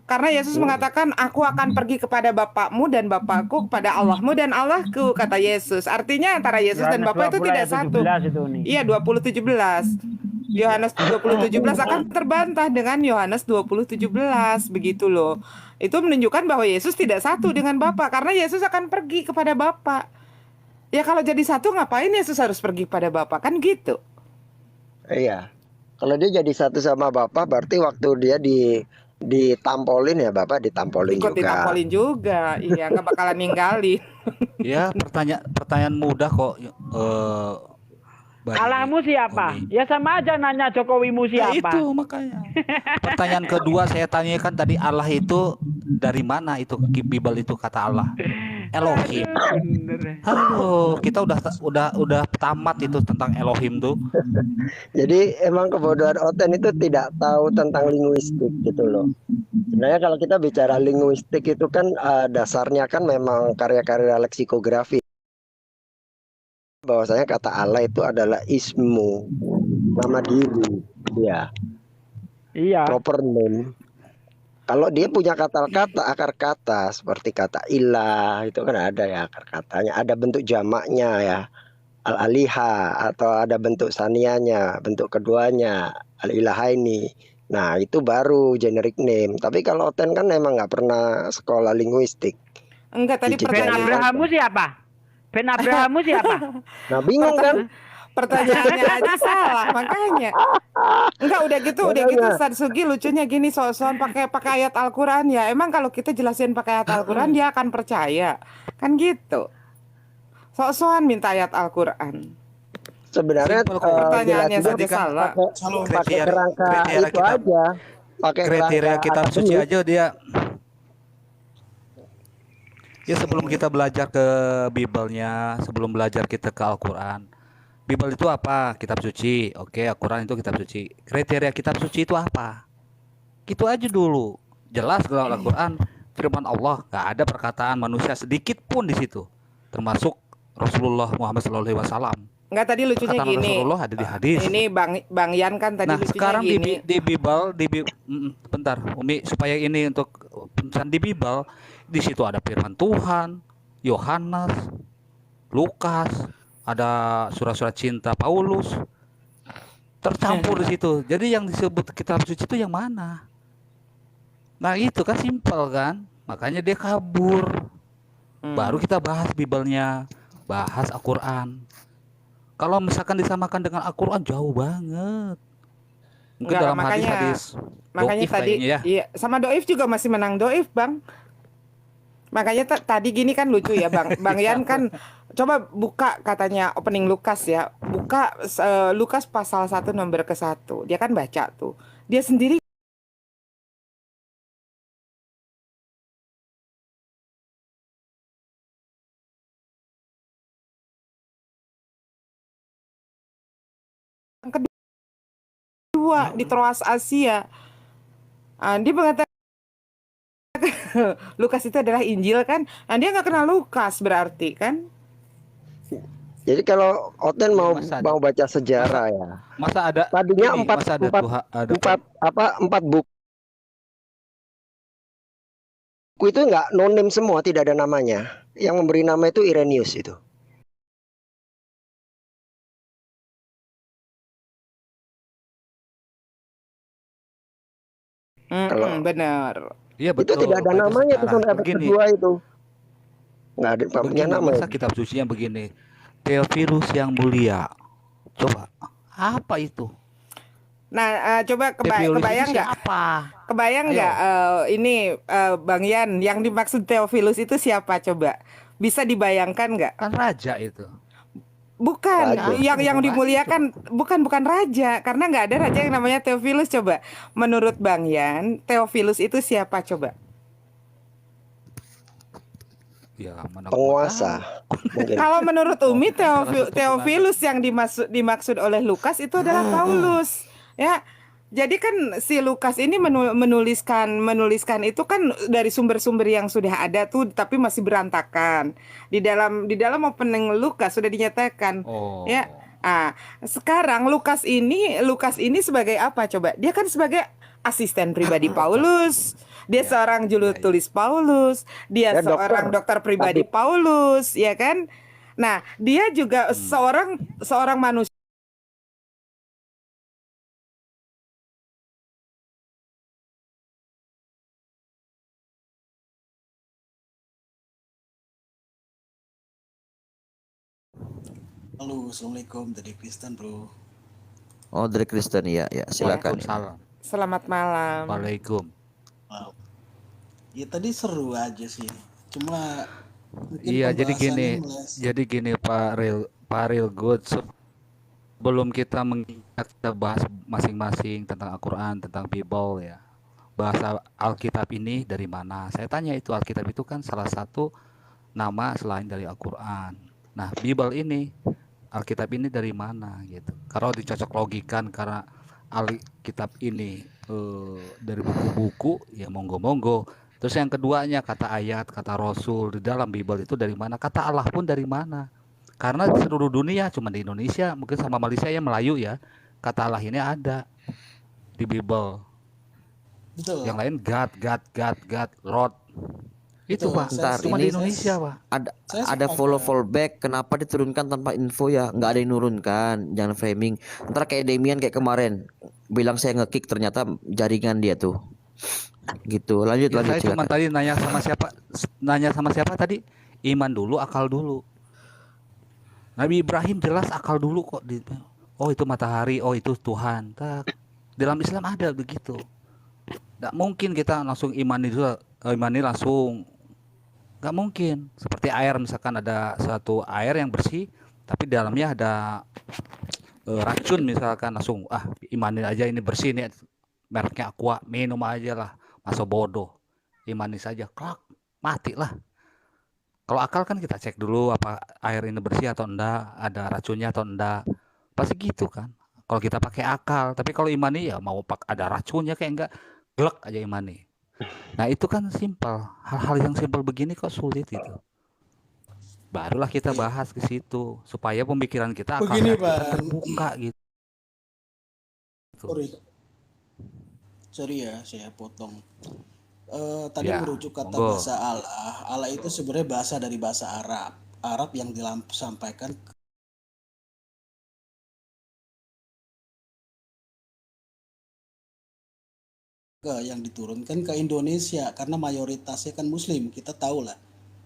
Karena Yesus mengatakan, aku akan pergi kepada Bapakmu dan Bapakku kepada Allahmu dan Allahku, kata Yesus. Artinya antara Yesus dan Bapa itu tidak satu. Itu nih. Iya, 20:17. Yohanes 20:17 akan terbantah dengan Yohanes 20:17, begitu loh. Itu menunjukkan bahwa Yesus tidak satu dengan Bapa karena Yesus akan pergi kepada Bapa. Ya kalau jadi satu ngapain Yesus harus pergi kepada Bapa, kan gitu. Iya. Kalau dia jadi satu sama Bapak, berarti waktu dia di ditampolin ya Bapak, ditampolin Ikut juga. ditampolin juga, iya nggak bakalan ninggalin. Ya, pertanyaan mudah kok. Allahmu siapa? Ya sama aja nanya Jokowimu Ya siapa. itu makanya. Pertanyaan kedua saya tanyakan tadi, Allah itu dari mana itu Bible itu kata Allah? Elohim. Halo, kita udah tamat itu tentang Elohim tuh. Jadi emang kebodohan Oten itu tidak tahu tentang linguistik gitu loh. Sebenarnya kalau kita bicara linguistik itu kan dasarnya kan memang karya-karya leksikografi. Bahwasanya kata Allah itu adalah ismu, nama diri, ya. Iya. Proper name. Kalau dia punya kata-kata, akar kata seperti kata ilah itu kan ada ya akar katanya, ada bentuk jamaknya ya, al-aliha, atau ada bentuk sanianya, bentuk keduanya, al-ilahaini. Nah itu baru generic name. Tapi kalau Oten kan emang nggak pernah sekolah linguistik. Enggak, tadi Ben Abrahamu siapa? Ben Abrahamu siapa? Nah bingung kan? Pertanyaannya aja salah, makanya. Enggak, udah gitu Ustaz Sugi lucunya gini, soal pakai ayat Al-Qur'an ya. Emang kalau kita jelasin pakai ayat Al-Qur'an dia akan percaya. Kan gitu. Sok-sokan minta ayat Al-Qur'an. Sebenarnya pertanyaannya saja salah. Pakai kerangka itu aja. Pakai kriteria kitab suci aja dia. Ya sebelum kita belajar ke Bible-nya, sebelum belajar kita ke Al-Qur'an. Bible itu apa? Kitab suci. Oke, Al-Qur'an itu kitab suci. Kriteria kitab suci itu apa? Gitu aja dulu. Jelas kalau Al-Qur'an firman Allah, nggak ada perkataan manusia sedikit pun di situ. Termasuk Rasulullah Muhammad SAW. Enggak, tadi lucunya Perkataan gini. Rasulullah ada di hadis. Ini Bang Yan kan tadi Nah, lucunya sekarang gini. di Bible, bentar, Umi, supaya ini untuk pencarian di Bible, di situ ada firman Tuhan, Yohanes, Lukas, ada surat-surat cinta Paulus, tercampur di situ. Jadi yang disebut kitab suci itu yang mana? Nah itu kan simpel kan, makanya dia kabur. Baru kita bahas Bible-nya, bahas Al-Quran. Kalau misalkan disamakan dengan Al-Quran jauh banget. Mungkin dalam hadis makanya tadi ya. Iya, sama doif juga masih menang doif, Bang. Makanya tadi gini kan lucu ya, Bang. Bang Yan kan coba buka katanya opening Lukas ya. Buka Lukas pasal 1 nomor ke-1. Dia kan baca tuh. Dia sendiri kedua di Troas Asia. Dia mengatakan Lukas itu adalah Injil kan. Dia nggak kenal Lukas berarti kan. Jadi kalau Oten mau baca sejarah ya. Masa ada tadinya ini, empat buku itu nggak no-name semua, tidak ada namanya. Yang memberi nama itu Irenaeus itu. Kalau benar. Iya betul. Itu tidak ada namanya itu sampai abad kedua itu. Nggak ada punya nama. Masa kitab sucinya begini. Theophilus yang mulia. Coba apa itu? Nah, coba kebayang nggak? Kebayang nggak ini Bang Yan yang dimaksud Theophilus itu siapa coba? Bisa dibayangkan nggak? Kan raja itu. Bukan, yang dimuliakan bukan raja, karena nggak ada raja yang namanya Theophilus. Coba, menurut Bang Yan, Theophilus itu siapa coba? Ya, penguasa. Kalau menurut Umi, Theophilus yang dimaksud oleh Lukas itu adalah Paulus, ya. Jadi kan si Lukas ini menuliskan itu kan dari sumber-sumber yang sudah ada tuh, tapi masih berantakan. Di dalam opening Lukas sudah dinyatakan, ya. Sekarang Lukas ini sebagai apa coba? Dia kan sebagai asisten pribadi Paulus. Dia seorang juru tulis Paulus. Dia seorang dokter pribadi Paulus, ya kan? Nah, dia juga seorang manusia. Halo, assalamualaikum dari Kristen bro. Oh dari Kristen ya, ya silakan. Waalaikumsalam. Selamat malam. Waalaikum. Ya tadi seru aja sih. Cuma mungkin Iya, pembahasannya meleset. jadi gini Pak Real Good. Sebelum kita kita bahas masing-masing tentang Al-Quran, tentang Bible ya. Bahasa Alkitab ini dari mana? Saya tanya itu, Alkitab itu kan salah satu nama selain dari Al-Quran. Nah, Bible ini, Alkitab ini dari mana gitu. Kalau dicocok logikan karena Alkitab ini dari buku-buku, ya monggo-monggo. Terus yang keduanya kata ayat, kata Rasul di dalam Bible itu dari mana? Kata Allah pun dari mana? Karena di seluruh dunia, cuma di Indonesia, mungkin sama Malaysia ya Melayu ya, kata Allah ini ada di Bible. Betul. Yang lain God, Lord. Itu Betul. Pak, Bentar, cuma ini di Indonesia Pak. ada fallback. Kenapa diturunkan tanpa info ya? Nggak ada yang nurunkan, jangan framing. Ntar kayak Demian kayak kemarin bilang saya ngekick, ternyata jaringan dia tuh. Gitu. Lanjut Ya, saya cuma silakan. tadi nanya sama siapa tadi? Iman dulu, akal dulu. Nabi Ibrahim jelas akal dulu kok. Oh itu matahari, oh itu Tuhan. Tak. Dalam Islam ada begitu. Nggak mungkin kita langsung imani langsung. Nggak mungkin. Seperti air, misalkan ada satu air yang bersih, tapi dalamnya ada racun misalkan, langsung imani aja ini bersih nih, mereknya Aqua, minum aja lah. Masa bodoh. Imani saja, klak, mati lah. Kalau akal kan kita cek dulu apa air ini bersih atau enggak, ada racunnya atau enggak. Pasti gitu kan. Kalau kita pakai akal, tapi kalau imani ya mau ada racunnya kayak enggak, glek aja imani. Nah, itu kan simpel. Hal-hal yang simpel begini kok sulit itu. Barulah kita bahas ke situ supaya pemikiran kita akal Begini, kita Pak. terbuka gitu. Sorry ya, saya potong. Tadi Ya, merujuk kata monggo. bahasa Allah. Allah itu sebenarnya bahasa dari bahasa Arab. Arab yang disampaikan yang diturunkan ke Indonesia karena mayoritasnya kan Muslim, kita tahu lah.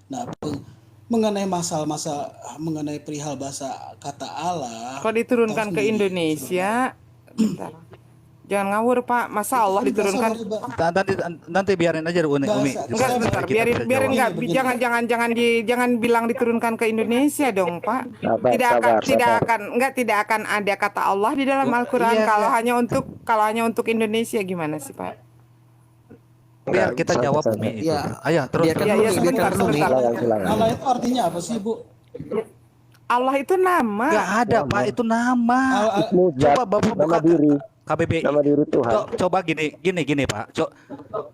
Nah, mengenai mengenai perihal bahasa kata Allah. Kok diturunkan ke Indonesia? Bentar. Jangan ngawur Pak, masa Allah diturunkan? Nanti biarin aja Umi. Enggak sebentar, biarin enggak, jangan bilang diturunkan ke Indonesia dong Pak. Tidak akan ada kata Allah di dalam Al-Qur'an kalau hanya untuk Indonesia, gimana sih Pak? Biar kita jawab Umi itu. Ayo terus. Ya, sebentar. Allah itu artinya apa sih Bu? Allah itu nama. Enggak ada Pak, itu nama. Coba Bapak buka KBBI. Nama diri Tuhan. Coba gini Pak.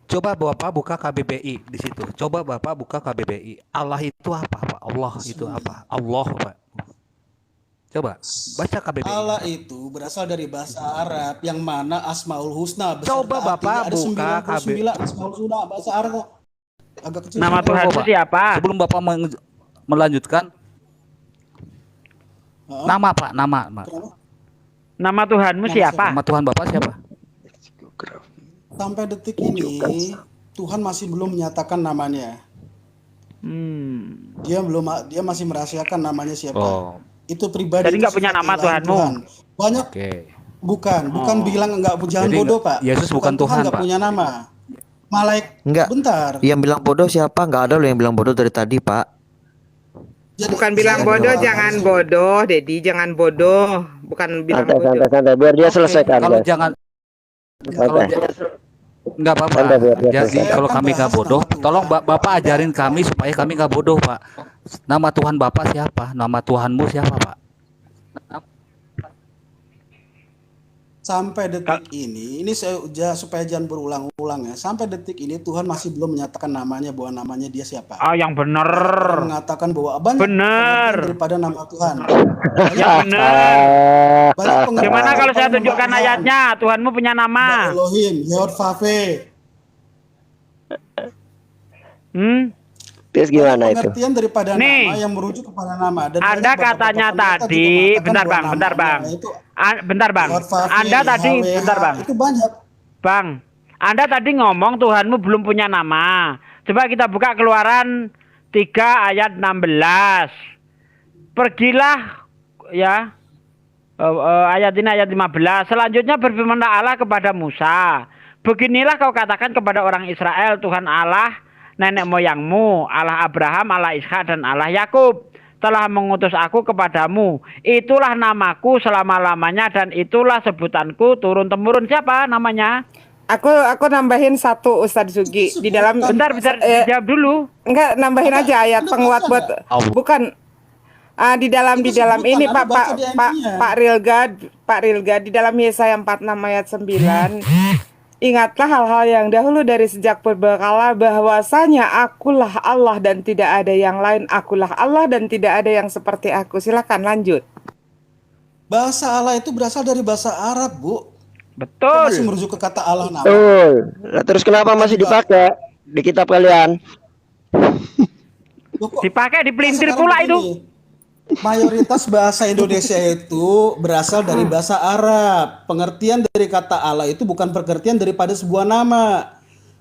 Coba Bapak buka KBBI di situ. Coba Bapak buka KBBI. Allah itu apa Pak? Allah itu apa? Allah Pak. Coba baca KBBI. Allah itu berasal dari bahasa Arab yang mana Asmaul Husna. Coba Bapak ada buka 99 Asmaul Husna bahasa Arab. Agak kecil. Nama Tuhan itu siapa? Sebelum Bapak melanjutkan. Nama Pak, nama. Nama Tuhanmu siapa? Nama Tuhan Bapak siapa? Sampai detik ini Tuhan masih belum menyatakan namanya. Dia masih merahasiakan namanya siapa. Itu pribadi. Jadi nggak punya nama Tuhanmu. Tuhan. Banyak. Bukan bilang nggak jangan bodoh Pak. Yesus bukan Tuhan nggak Pak. punya nama. Enggak. Bentar. Yang bilang bodoh siapa? Nggak ada loh yang bilang bodoh dari tadi Pak. Bukan bilang bodoh, jangan bodoh, Dedi, jangan bodoh. Bukan bilang bodoh. Santai, biar dia selesaikan. Kalau nggak apa-apa. Jadi kalau kami nggak bodoh, tolong Bapak ajarin kami supaya kami nggak bodoh Pak. Nama Tuhan Bapak siapa? Nama Tuhanmu siapa Pak? Sampai detik ini supaya jangan berulang-ulang ya. Sampai detik ini Tuhan masih belum menyatakan namanya, bahwa namanya dia siapa. Yang benar. Mengatakan bahwa banyak daripada nama Tuhan. Yang benar. Gimana kalau saya tunjukkan ayatnya? Tuhanmu punya nama. Elohim, Yod-Vav-He. Terus gimana itu? Pengertian daripada nama yang merujuk kepada nama. Dan Anda katanya tadi, bentar bang. Anda tadi, bentar bang. Itu banyak. Bang, Anda tadi ngomong Tuhanmu belum punya nama. Coba kita buka Keluaran 3 ayat 16. Pergilah ya. Ayat ini ayat 15. Selanjutnya berfirmanlah Allah kepada Musa. Beginilah kau katakan kepada orang Israel, Tuhan Allah nenek moyangmu, Allah Abraham, Allah Ishak, dan Allah Yakub telah mengutus aku kepadamu. Itulah namaku selama-lamanya dan itulah sebutanku turun-temurun. Siapa namanya? Aku nambahin satu Ustadz Sugi di dalam. Bentar, jawab dulu. Enggak, nambahin aja ayat penguat buat bukan di dalam ini Pak Rilga di dalam Yesaya 46 ayat 9. Ingatlah hal-hal yang dahulu dari sejak purbakala bahwasanya akulah Allah dan tidak ada yang lain, akulah Allah dan tidak ada yang seperti aku. Silakan lanjut. Bahasa Allah itu berasal dari bahasa Arab, Bu. Betul. Masih merujuk ke kata Allah nama. Betul. Nah, terus kenapa masih dipakai di kitab kalian? Dipakai, dipelintir pula itu. Mayoritas bahasa Indonesia itu berasal dari bahasa Arab. Pengertian dari kata Allah itu bukan pengertian daripada sebuah nama.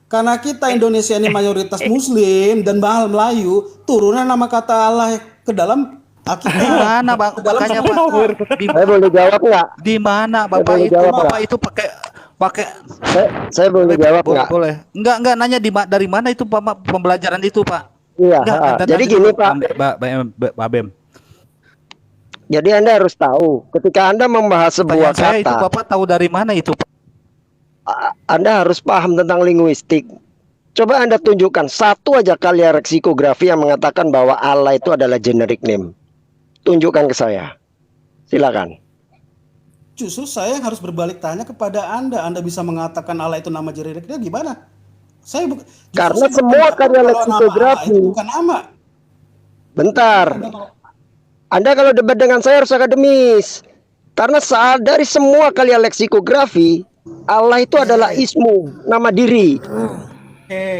Karena kita Indonesia ini mayoritas Muslim dan bahasa Melayu, turunan nama kata Allah ke dalam Alkitab. Di mana, Bang? Makanya, Pak. Saya boleh jawab nggak? Di mana Bapak itu? Bapak itu pakai Saya boleh jawab nggak? Boleh. Enggak nanya dari mana itu Pak pembelajaran itu, Pak. Iya. Jadi gini, Pak. Pak Bem. Jadi Anda harus tahu, ketika Anda membahas sebuah kata, itu Bapak tahu dari mana itu, Pak? Anda harus paham tentang linguistik. Coba Anda tunjukkan satu aja karya leksikografi yang mengatakan bahwa Allah itu adalah generic name. Tunjukkan ke saya. Silakan. Justru saya harus berbalik tanya kepada Anda. Anda bisa mengatakan Allah itu nama generiknya gimana? Karena semua karya leksikografi bukan nama. Bentar. Anda kalau debat dengan saya harus akademis. Karena dari semua karya leksikografi, Allah itu adalah ismu, nama diri.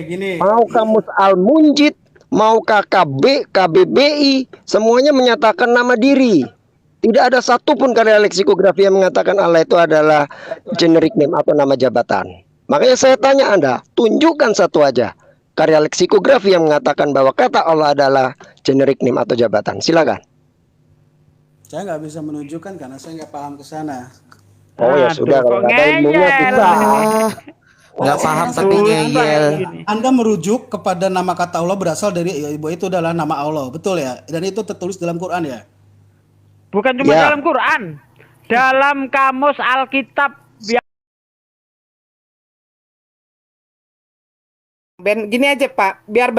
Gini. Mau kamus Al-Munjid, mau KBBI, semuanya menyatakan nama diri. Tidak ada satupun karya leksikografi yang mengatakan Allah itu adalah generic name atau nama jabatan. Makanya saya tanya Anda, tunjukkan satu aja karya leksikografi yang mengatakan bahwa kata Allah adalah generic name atau jabatan. Silakan. Saya nggak bisa menunjukkan karena saya nggak paham ke sana. Oh ya sudah, kalau nggak ada ilmunya susah. Nggak paham tapi ngeyel. Anda merujuk kepada nama kata Allah berasal dari itu adalah nama Allah, betul ya? Dan itu tertulis dalam Quran ya? Bukan cuma dalam Quran, dalam kamus Alkitab. Ben, gini aja Pak, biar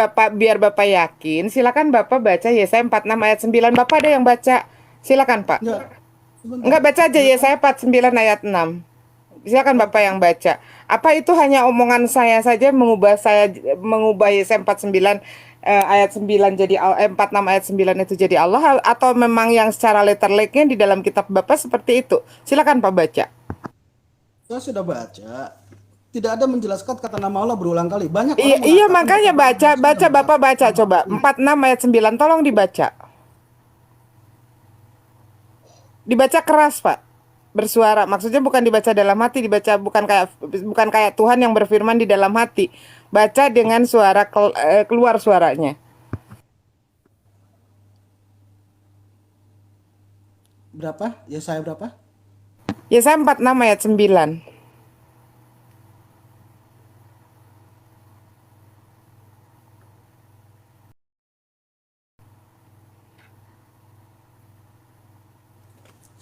Bapak yakin, silakan Bapak baca Yesaya 46 ayat 9. Bapak ada yang baca? Silakan Pak. Enggak, baca aja Yesaya 49 ayat 6. Silakan Bapak yang baca. Apa itu hanya omongan saya saja mengubah Yesaya 49 ayat 9 jadi 46 ayat 9 itu jadi Allah, atau memang yang secara letterleknya di dalam kitab Bapak seperti itu? Silakan Pak baca. Saya sudah baca. Tidak ada menjelaskan kata nama Allah berulang kali. Banyak Iya, makanya baca Bapak baca coba 46 ayat 9, tolong dibaca. Dibaca keras, Pak. Bersuara. Maksudnya bukan dibaca dalam hati, dibaca bukan kayak Tuhan yang berfirman di dalam hati. Baca dengan suara keluar suaranya. Berapa? Yesaya berapa? Yesaya 46 ayat 9.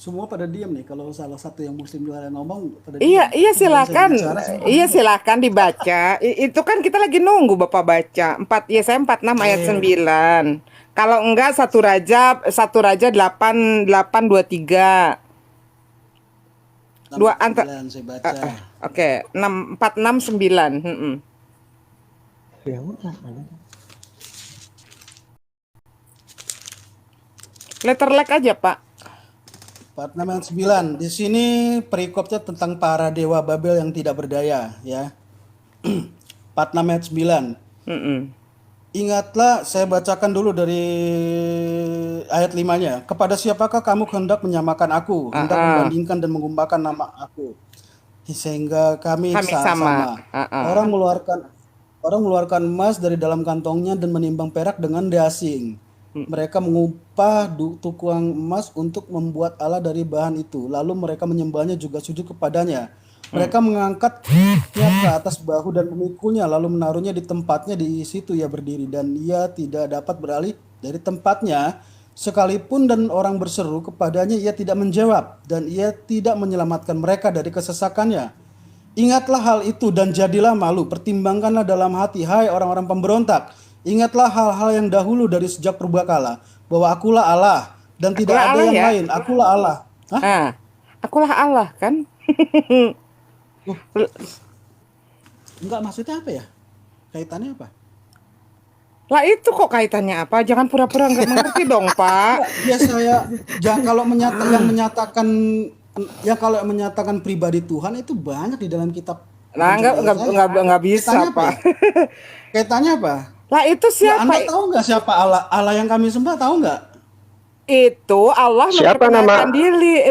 Semua pada diam nih. Kalau salah satu yang muslim juga ngomong pada Iya, diam. iya silakan. Iya silakan dibaca. Itu kan kita lagi nunggu Bapak baca. Yesaya 46 ayat 9. Kalau enggak satu raja 8:23. Dua antar. Saya baca. Oke, 469. Ya udah. Letterlek aja, Pak. 469. Di sini perikopnya tentang para dewa Babel yang tidak berdaya, ya. 46 ayat 9. Ingatlah, saya bacakan dulu dari ayat 5-nya. Kepada siapakah kamu hendak menyamakan aku, hendak membandingkan dan mengumpulkan nama aku, sehingga kami sama. Orang mengeluarkan emas dari dalam kantongnya dan menimbang perak dengan dasing. Mereka mengupah tukang emas untuk membuat Allah dari bahan itu. Lalu mereka menyembahnya juga sujud kepadanya. Mereka mengangkatnya ke atas bahu dan memikulnya, lalu menaruhnya di tempatnya. Di situ ia berdiri, dan ia tidak dapat beralih dari tempatnya. Sekalipun dan orang berseru kepadanya, ia tidak menjawab, dan ia tidak menyelamatkan mereka dari kesesakannya. Ingatlah hal itu dan jadilah malu. Pertimbangkanlah dalam hati, hai orang-orang pemberontak. Ingatlah hal-hal yang dahulu dari sejak purbakala, bahwa akulah Allah dan tidak Akulah ada Allah yang ya. lain. Akulah Allah. Hah? Akulah Allah kan? Enggak, maksudnya apa ya? Kaitannya apa? Lah itu kok kaitannya apa? Jangan pura-pura nggak mengerti dong, Pak. Ya saya kalau menyatakan pribadi Tuhan itu banyak di dalam kitab. Nah, nggak bisa, Kaitannya apa Pak. ya? Kaitannya apa? Lah itu Ya, siapa? Anda tahu nggak siapa Allah? Allah yang kami sembah, tahu nggak? Itu Allah Siapa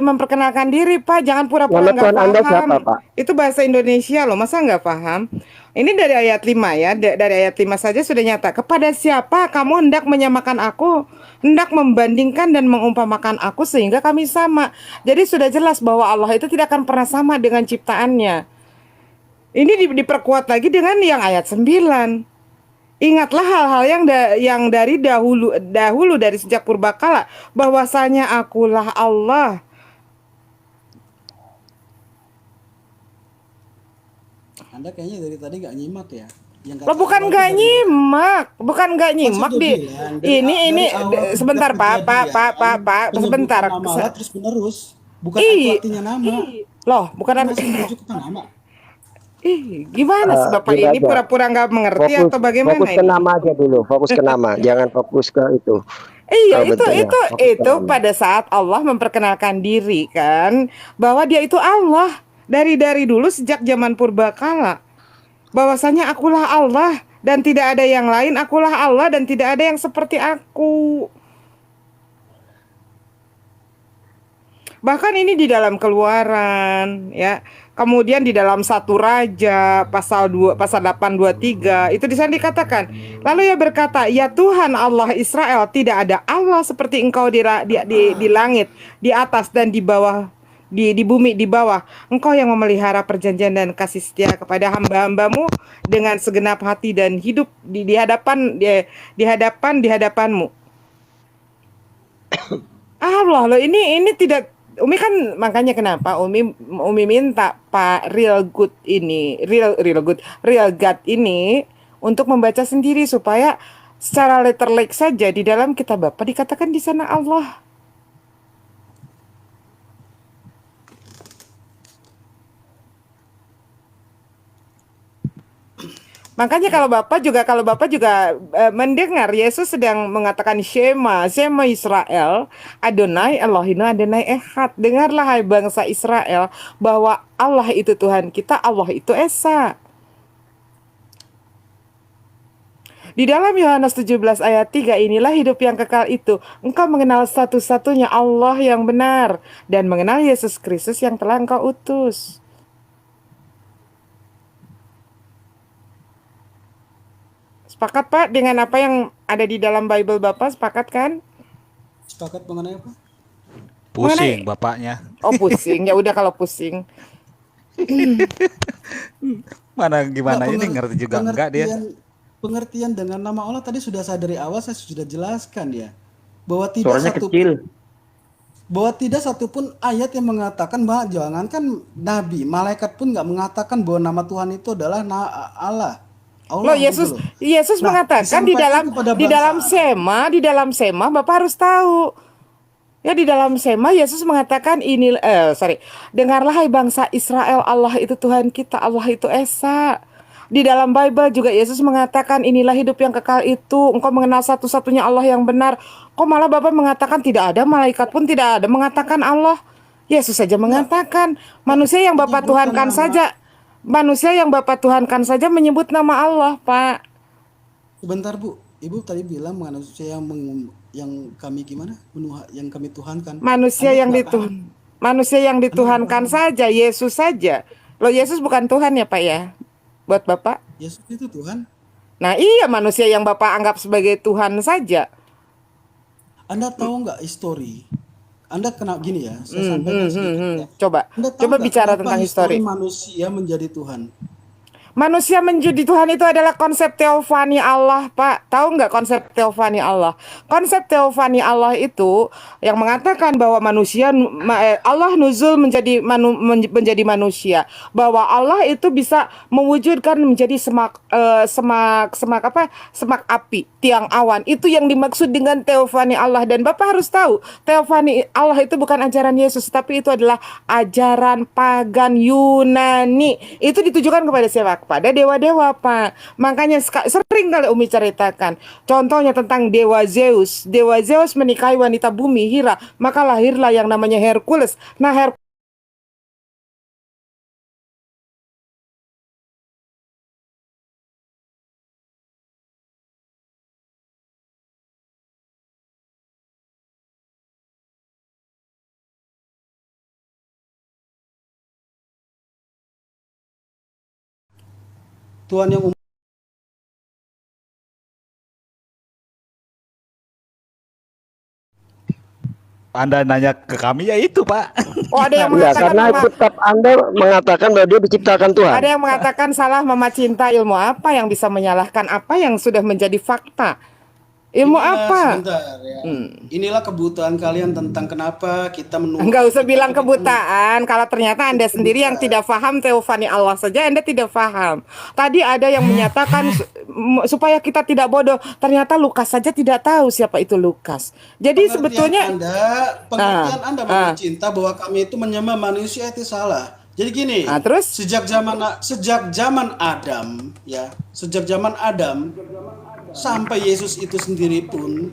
memperkenalkan diri, Pak. Jangan pura-pura Nama nggak Tuhan Anda paham. siapa, Pak? Itu bahasa Indonesia loh, masa nggak paham? Ini dari ayat 5 ya, dari ayat 5 saja sudah nyata. Kepada siapa kamu hendak menyamakan aku, hendak membandingkan dan mengumpamakan aku sehingga kami sama. Jadi sudah jelas bahwa Allah itu tidak akan pernah sama dengan ciptaannya. Ini diperkuat lagi dengan yang ayat 9. Ingatlah hal-hal yang dari dahulu dari sejak purbakala, bahwasanya akulah Allah. Anda kayaknya dari tadi nggak nyimak ya. Lo bukan nggak nyimak, sebentar Pak, sebentar. Terus menerus, bukan artinya nama. Loh, bukan artinya. Nama. Gimana sih Bapak gini ini aja. pura-pura nggak mengerti atau bagaimana Fokus ke ini? nama aja dulu, fokus ke nama, jangan fokus ke itu. Iya, bentuknya. Fokus ke itu nama. pada saat Allah memperkenalkan diri kan, bahwa Dia itu Allah dari dulu sejak zaman purbakala. Bahwasanya akulah Allah dan tidak ada yang lain, akulah Allah dan tidak ada yang seperti aku. Bahkan ini di dalam Keluaran ya. Kemudian di dalam 1 Raja pasal 8:23 itu di sana dikatakan, lalu ia berkata, ya Tuhan Allah Israel, tidak ada Allah seperti Engkau di langit, di atas dan di bawah, di bumi di bawah. Engkau yang memelihara perjanjian dan kasih setia kepada hamba-hambamu dengan segenap hati dan hidup di hadapanmu. Allah loh, ini tidak. Umi kan makanya kenapa Umi minta Pak Real God ini untuk membaca sendiri supaya secara letterlek saja di dalam kitab Bapa dikatakan di sana Allah. Makanya kalau Bapak juga mendengar Yesus sedang mengatakan Shema Israel, Adonai Elohim Adonai Echad. Dengarlah hai bangsa Israel bahwa Allah itu Tuhan kita, Allah itu Esa. Di dalam Yohanes 17 ayat 3, inilah hidup yang kekal itu, engkau mengenal satu-satunya Allah yang benar dan mengenal Yesus Kristus yang telah engkau utus. Sepakat Pak dengan apa yang ada di dalam Bible Bapak, sepakat kan? Sepakat mengenai apa? Pusing bapaknya. Oh pusing, ya udah kalau pusing. Mana gimana ini ngerti juga enggak dia. Pengertian dengan nama Allah tadi sudah saya dari awal saya sudah jelaskan ya. Bahwa tidak Suaranya kecil. Bahwa tidak satupun ayat yang mengatakan bahwa jangankan nabi, malaikat pun nggak mengatakan bahwa nama Tuhan itu adalah Allah. Loh, Yesus mengatakan di dalam Sema Bapak harus tahu. Ya di dalam Sema Yesus mengatakan dengarlah hai bangsa Israel, Allah itu Tuhan kita, Allah itu Esa. Di dalam Bible juga Yesus mengatakan inilah hidup yang kekal itu, engkau mengenal satu-satunya Allah yang benar. Kok malah Bapak mengatakan tidak ada, malaikat pun tidak ada mengatakan Allah. Yesus saja mengatakan, manusia yang Bapak Tuhankan saja. Manusia yang Bapak Tuhankan saja menyebut nama Allah, Pak. Sebentar Bu, Ibu tadi bilang manusia yang kami gimana? Yang kami Tuhankan. Manusia yang dituhankan saja, Yesus saja. Loh, Yesus bukan Tuhan ya, Pak ya? Buat Bapak? Yesus itu Tuhan. Nah, iya, manusia yang Bapak anggap sebagai Tuhan saja. Anda tahu nggak histori Anda kena gini ya, saya sampaikan sedikit ya. Coba Anda tahu coba nggak bicara kenapa tentang histori. manusia menjadi Tuhan? Manusia menjadi Tuhan itu adalah konsep teofani Allah, Pak. Tahu nggak konsep teofani Allah? Konsep teofani Allah itu yang mengatakan bahwa Allah nuzul menjadi manusia, bahwa Allah itu bisa mewujudkan menjadi semak api, tiang awan. Itu yang dimaksud dengan teofani Allah. Dan Bapak harus tahu, teofani Allah itu bukan ajaran Yesus, tapi itu adalah ajaran pagan Yunani. Itu ditujukan kepada siapa? Kepada dewa-dewa, Pak. Makanya sering kali Umi ceritakan contohnya tentang dewa Zeus. Dewa Zeus menikahi wanita bumi Hera, maka lahirlah yang namanya Hercules. Nah, Tuhan yang Anda nanya ke kami ya itu, Pak. oh, ada yang Ya, mengatakan karena kitab Anda mengatakan bahwa dia diciptakan Tuhan. ada yang mengatakan salah Mama Cinta. Ilmu apa yang bisa menyalahkan apa yang sudah menjadi fakta? Ilmu apa? Sebentar ya. Inilah kebutuhan kalian tentang kenapa kita menunggu. Enggak usah bilang kebutaan. Kalau ternyata Anda sendiri yang tidak paham teofani Allah saja Anda tidak paham. Tadi ada yang menyatakan supaya kita tidak bodoh. Ternyata Lukas saja tidak tahu siapa itu Lukas. Jadi sebetulnya pengertian Anda Mama Cinta bahwa kami itu menyembah manusia itu salah. Jadi gini, terus sejak zaman Adam ya, sejak zaman Adam sampai Yesus itu sendiri pun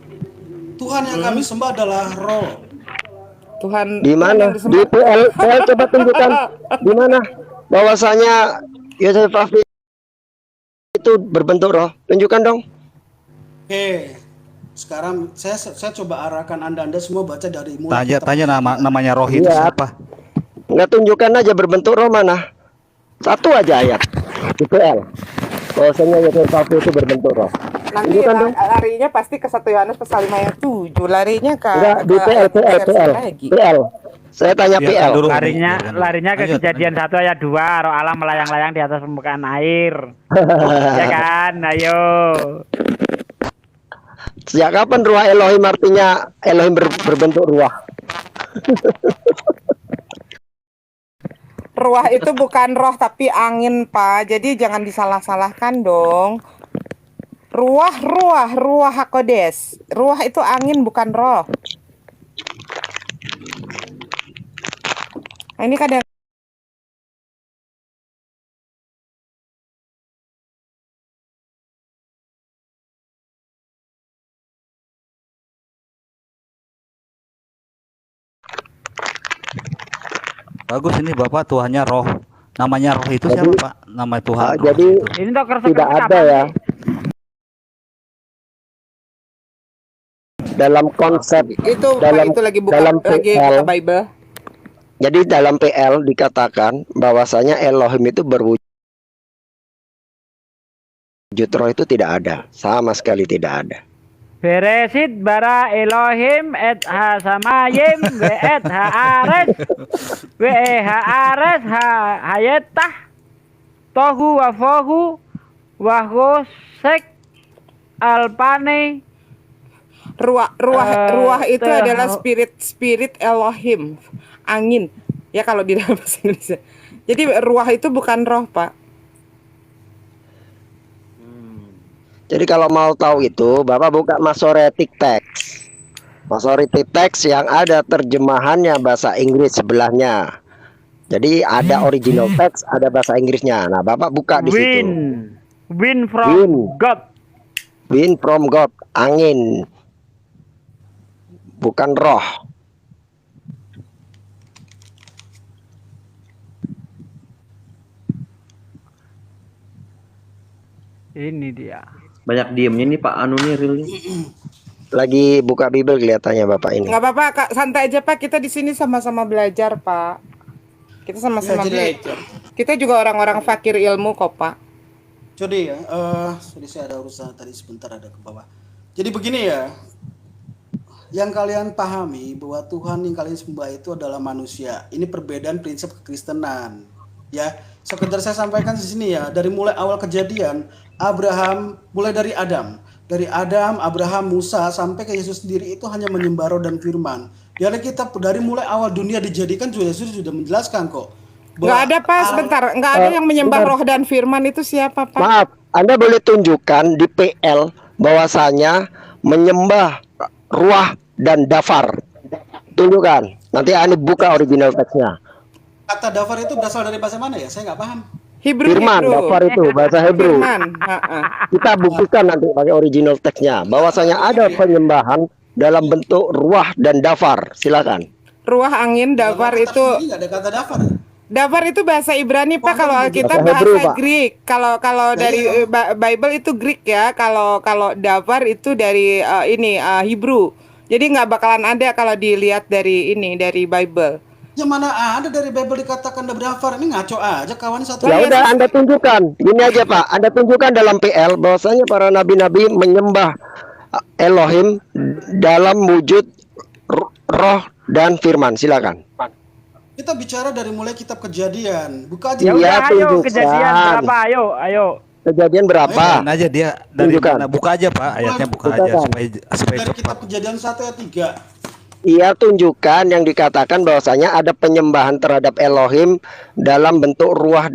Tuhan yang kami sembah adalah roh. Tuhan di mana? Di PL coba tunjukkan di mana bahwasanya Yosef Afif itu berbentuk roh. Tunjukkan dong. Oke. Sekarang saya coba arahkan Anda semua baca dari mulai Tanya namanya roh itu siapa? Nggak, tunjukkan aja berbentuk roh mana. Satu aja ayat di PL. Bahwasanya Yosef Afif itu berbentuk roh. Nanti larinya pasti ke 1 Yohanes pasal 5 ayat 7. Larinya ke enggak, di PL. Saya tanya PL. Larinya ke Kejadian 1 ayat 2, roh Allah melayang-layang di atas permukaan air. Ya kan? Ayo. Sejak kapan ruah Elohim artinya Elohim berbentuk ruah? Ruah itu bukan roh tapi angin, Pak. Jadi jangan disalah-salahkan dong. Ruah hakodes. Ruah itu angin bukan roh. Nah, ini kadang Bagus ini Bapak Tuhannya roh. Namanya roh itu siapa, Pak? Nama Tuhan. Jadi ini tidak ada ya. Dalam konsep itu lagi buka Bible. Jadi dalam PL dikatakan bahwasanya Elohim itu berwujud roh itu tidak ada, sama sekali tidak ada. Beresit bara Elohim et ha samayim ve et ha ares ve ha ares ha hayetah tohu wa fohu wa hosek alpane. Ruah itu adalah spirit Elohim, angin ya kalau di dalam bahasa Indonesia. Jadi ruah itu bukan roh, Pak. Jadi kalau mau tahu itu Bapak buka Masoretic Text. Masoretic Text yang ada terjemahannya bahasa Inggris sebelahnya. Jadi ada original text, ada bahasa Inggrisnya. Nah, Bapak buka di situ. Wind from God. Wind from God, angin. Bukan roh. Ini dia. Banyak diemnya nih Pak Anu nih real nih. Lagi buka Bible kelihatannya Bapak ini. Nggak apa-apa, Kak, santai aja Pak. Kita di sini sama-sama belajar, Pak. Kita sama-sama belajar. Kita juga orang-orang fakir ilmu kok, Pak. Jadi ya, jadi saya ada urusan tadi sebentar ada ke bawah. Jadi begini ya, yang kalian pahami bahwa Tuhan yang kalian sembah itu adalah manusia. Ini perbedaan prinsip kekristenan. Ya, sekedar saya sampaikan di sini ya, dari mulai awal kejadian, Abraham, mulai dari Adam. Dari Adam, Abraham, Musa, sampai ke Yesus sendiri itu hanya menyembah roh dan firman. Di Alkitab dari mulai awal dunia dijadikan, Yesus sudah menjelaskan kok. Nggak ada Pak, sebentar. Nggak ada yang menyembah roh dan firman itu siapa Pak? Maaf, Anda boleh tunjukkan di PL bahwasanya menyembah ruah dan dafar. Tunjukkan. Nanti Anda buka original teksnya. Kata dafar itu berasal dari bahasa mana ya? Saya nggak paham. Firman, dafar itu bahasa Hebrew. Kita buktikan nanti pakai original teksnya bahwasanya ada penyembahan dalam bentuk ruah dan dafar. Silakan. Ruah, angin, dafar itu. Nggak ada kata dafar. Dafar itu bahasa Ibrani Pak, kalau Alkitab bahasa Greek. Kalau dari Bible itu Greek ya. Kalau dafar itu dari Hebrew. Jadi nggak bakalan ada kalau dilihat dari Bible. Yang mana ada dari Bible dikatakan dafar, ini ngaco aja kawan satu. Ya udah Anda tunjukkan. Gini aja Pak, Anda tunjukkan dalam PL bahwasanya para nabi-nabi menyembah Elohim dalam wujud roh dan firman. Silakan. Kita bicara dari mulai kitab Kejadian. Buka aja. Ya udah, ayo Kejadian berapa? Ayo. Kejadian berapa? Aja dia dari mana? Buka aja Pak, ayatnya buka aja supaya dari cepat. kitab Kejadian 1 ayat 3. Ia tunjukkan yang dikatakan bahwasanya ada penyembahan terhadap Elohim dalam bentuk roh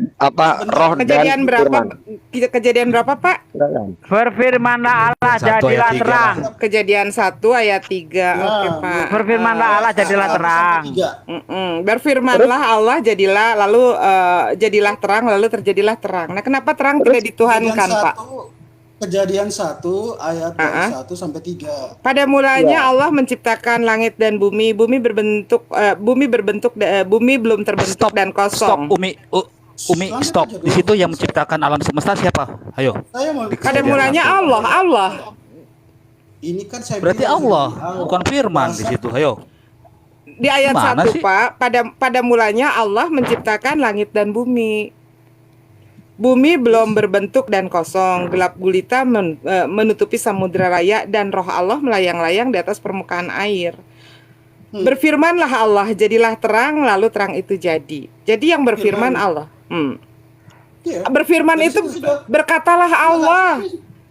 Kejadian dan berapa? firman. Kejadian berapa Pak? Berfirmanlah Allah jadilah terang. Kejadian 1 ayat 3. Oke Pak. Berfirmanlah Allah jadilah terang. Berfirmanlah Allah jadilah terang, lalu terjadilah terang. Nah, kenapa terang tidak dituhankan Pak? Kejadian 1 ayat 1 sampai 3. Pada mulanya Allah menciptakan langit dan bumi. Bumi belum terbentuk dan kosong. Umi, stop. Di situ yang menciptakan alam semesta siapa? Ayo. Pada mulanya Allah. Ini kan saya berarti Allah, bukan firman di situ. Ayo. Di ayat 1 Pak, pada mulanya Allah menciptakan langit dan bumi. Bumi belum berbentuk dan kosong, gelap gulita menutupi samudra raya, dan roh Allah melayang-layang di atas permukaan air. Berfirmanlah Allah, jadilah terang, lalu terang itu jadi. Jadi yang berfirman Allah. Berfirman itu berkatalah Allah.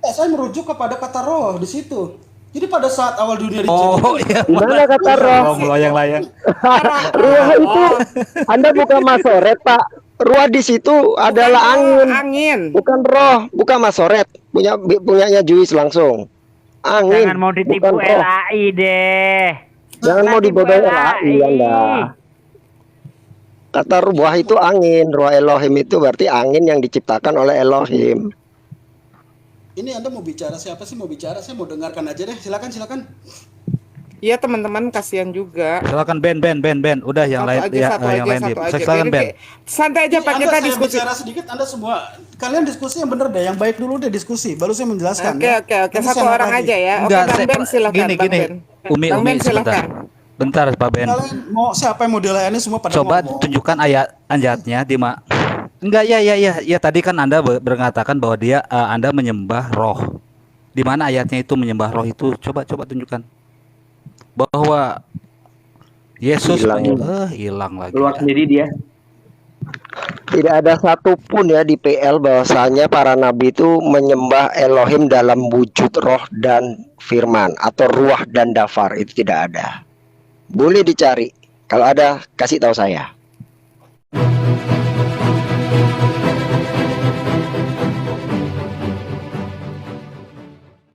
Saya merujuk kepada kata roh di situ. Jadi pada saat awal dunia dijadikan. Oh iya. Mana kata roh? Melayang-layang. Ruah itu Anda bukan masoret Pak. Ruah di situ adalah angin. Bukan roh, bukan masoret. Punyanya Juis langsung. Angin. Jangan mau ditipu LAI deh. Jangan mau dibodohi LAI Anda. Kata ruah itu angin, ruah Elohim itu berarti angin yang diciptakan oleh Elohim. Ini Anda mau bicara siapa sih? Mau bicara, saya mau dengarkan aja deh. Silakan. Iya teman-teman, kasihan juga. Silakan Ben. Udah yang lain ya, yang lain. Silakan Ben. Santai aja Pak, kita diskusi. Bicara sedikit, Anda semua kalian diskusi yang bener deh, yang baik dulu deh diskusi, baru saya menjelaskan. Oke. Satu orang aja ya. Oke, Bang Ben silakan. Gini. Umi sebentar. Bentar Pak Ben. Kalian mau siapa yang mau dilayani semua pada coba ngomong. Tunjukkan ayatnya di Enggak, ya tadi kan Anda berkatakan bahwa Anda menyembah roh. Di mana ayatnya itu menyembah roh itu? Coba tunjukkan. Bahwa Yesus hilang lagi. Keluar sendiri dia. Tidak ada satupun ya di PL bahwasanya para nabi itu menyembah Elohim dalam wujud roh dan firman atau ruah dan dafar, itu tidak ada. Boleh dicari. Kalau ada kasih tahu saya.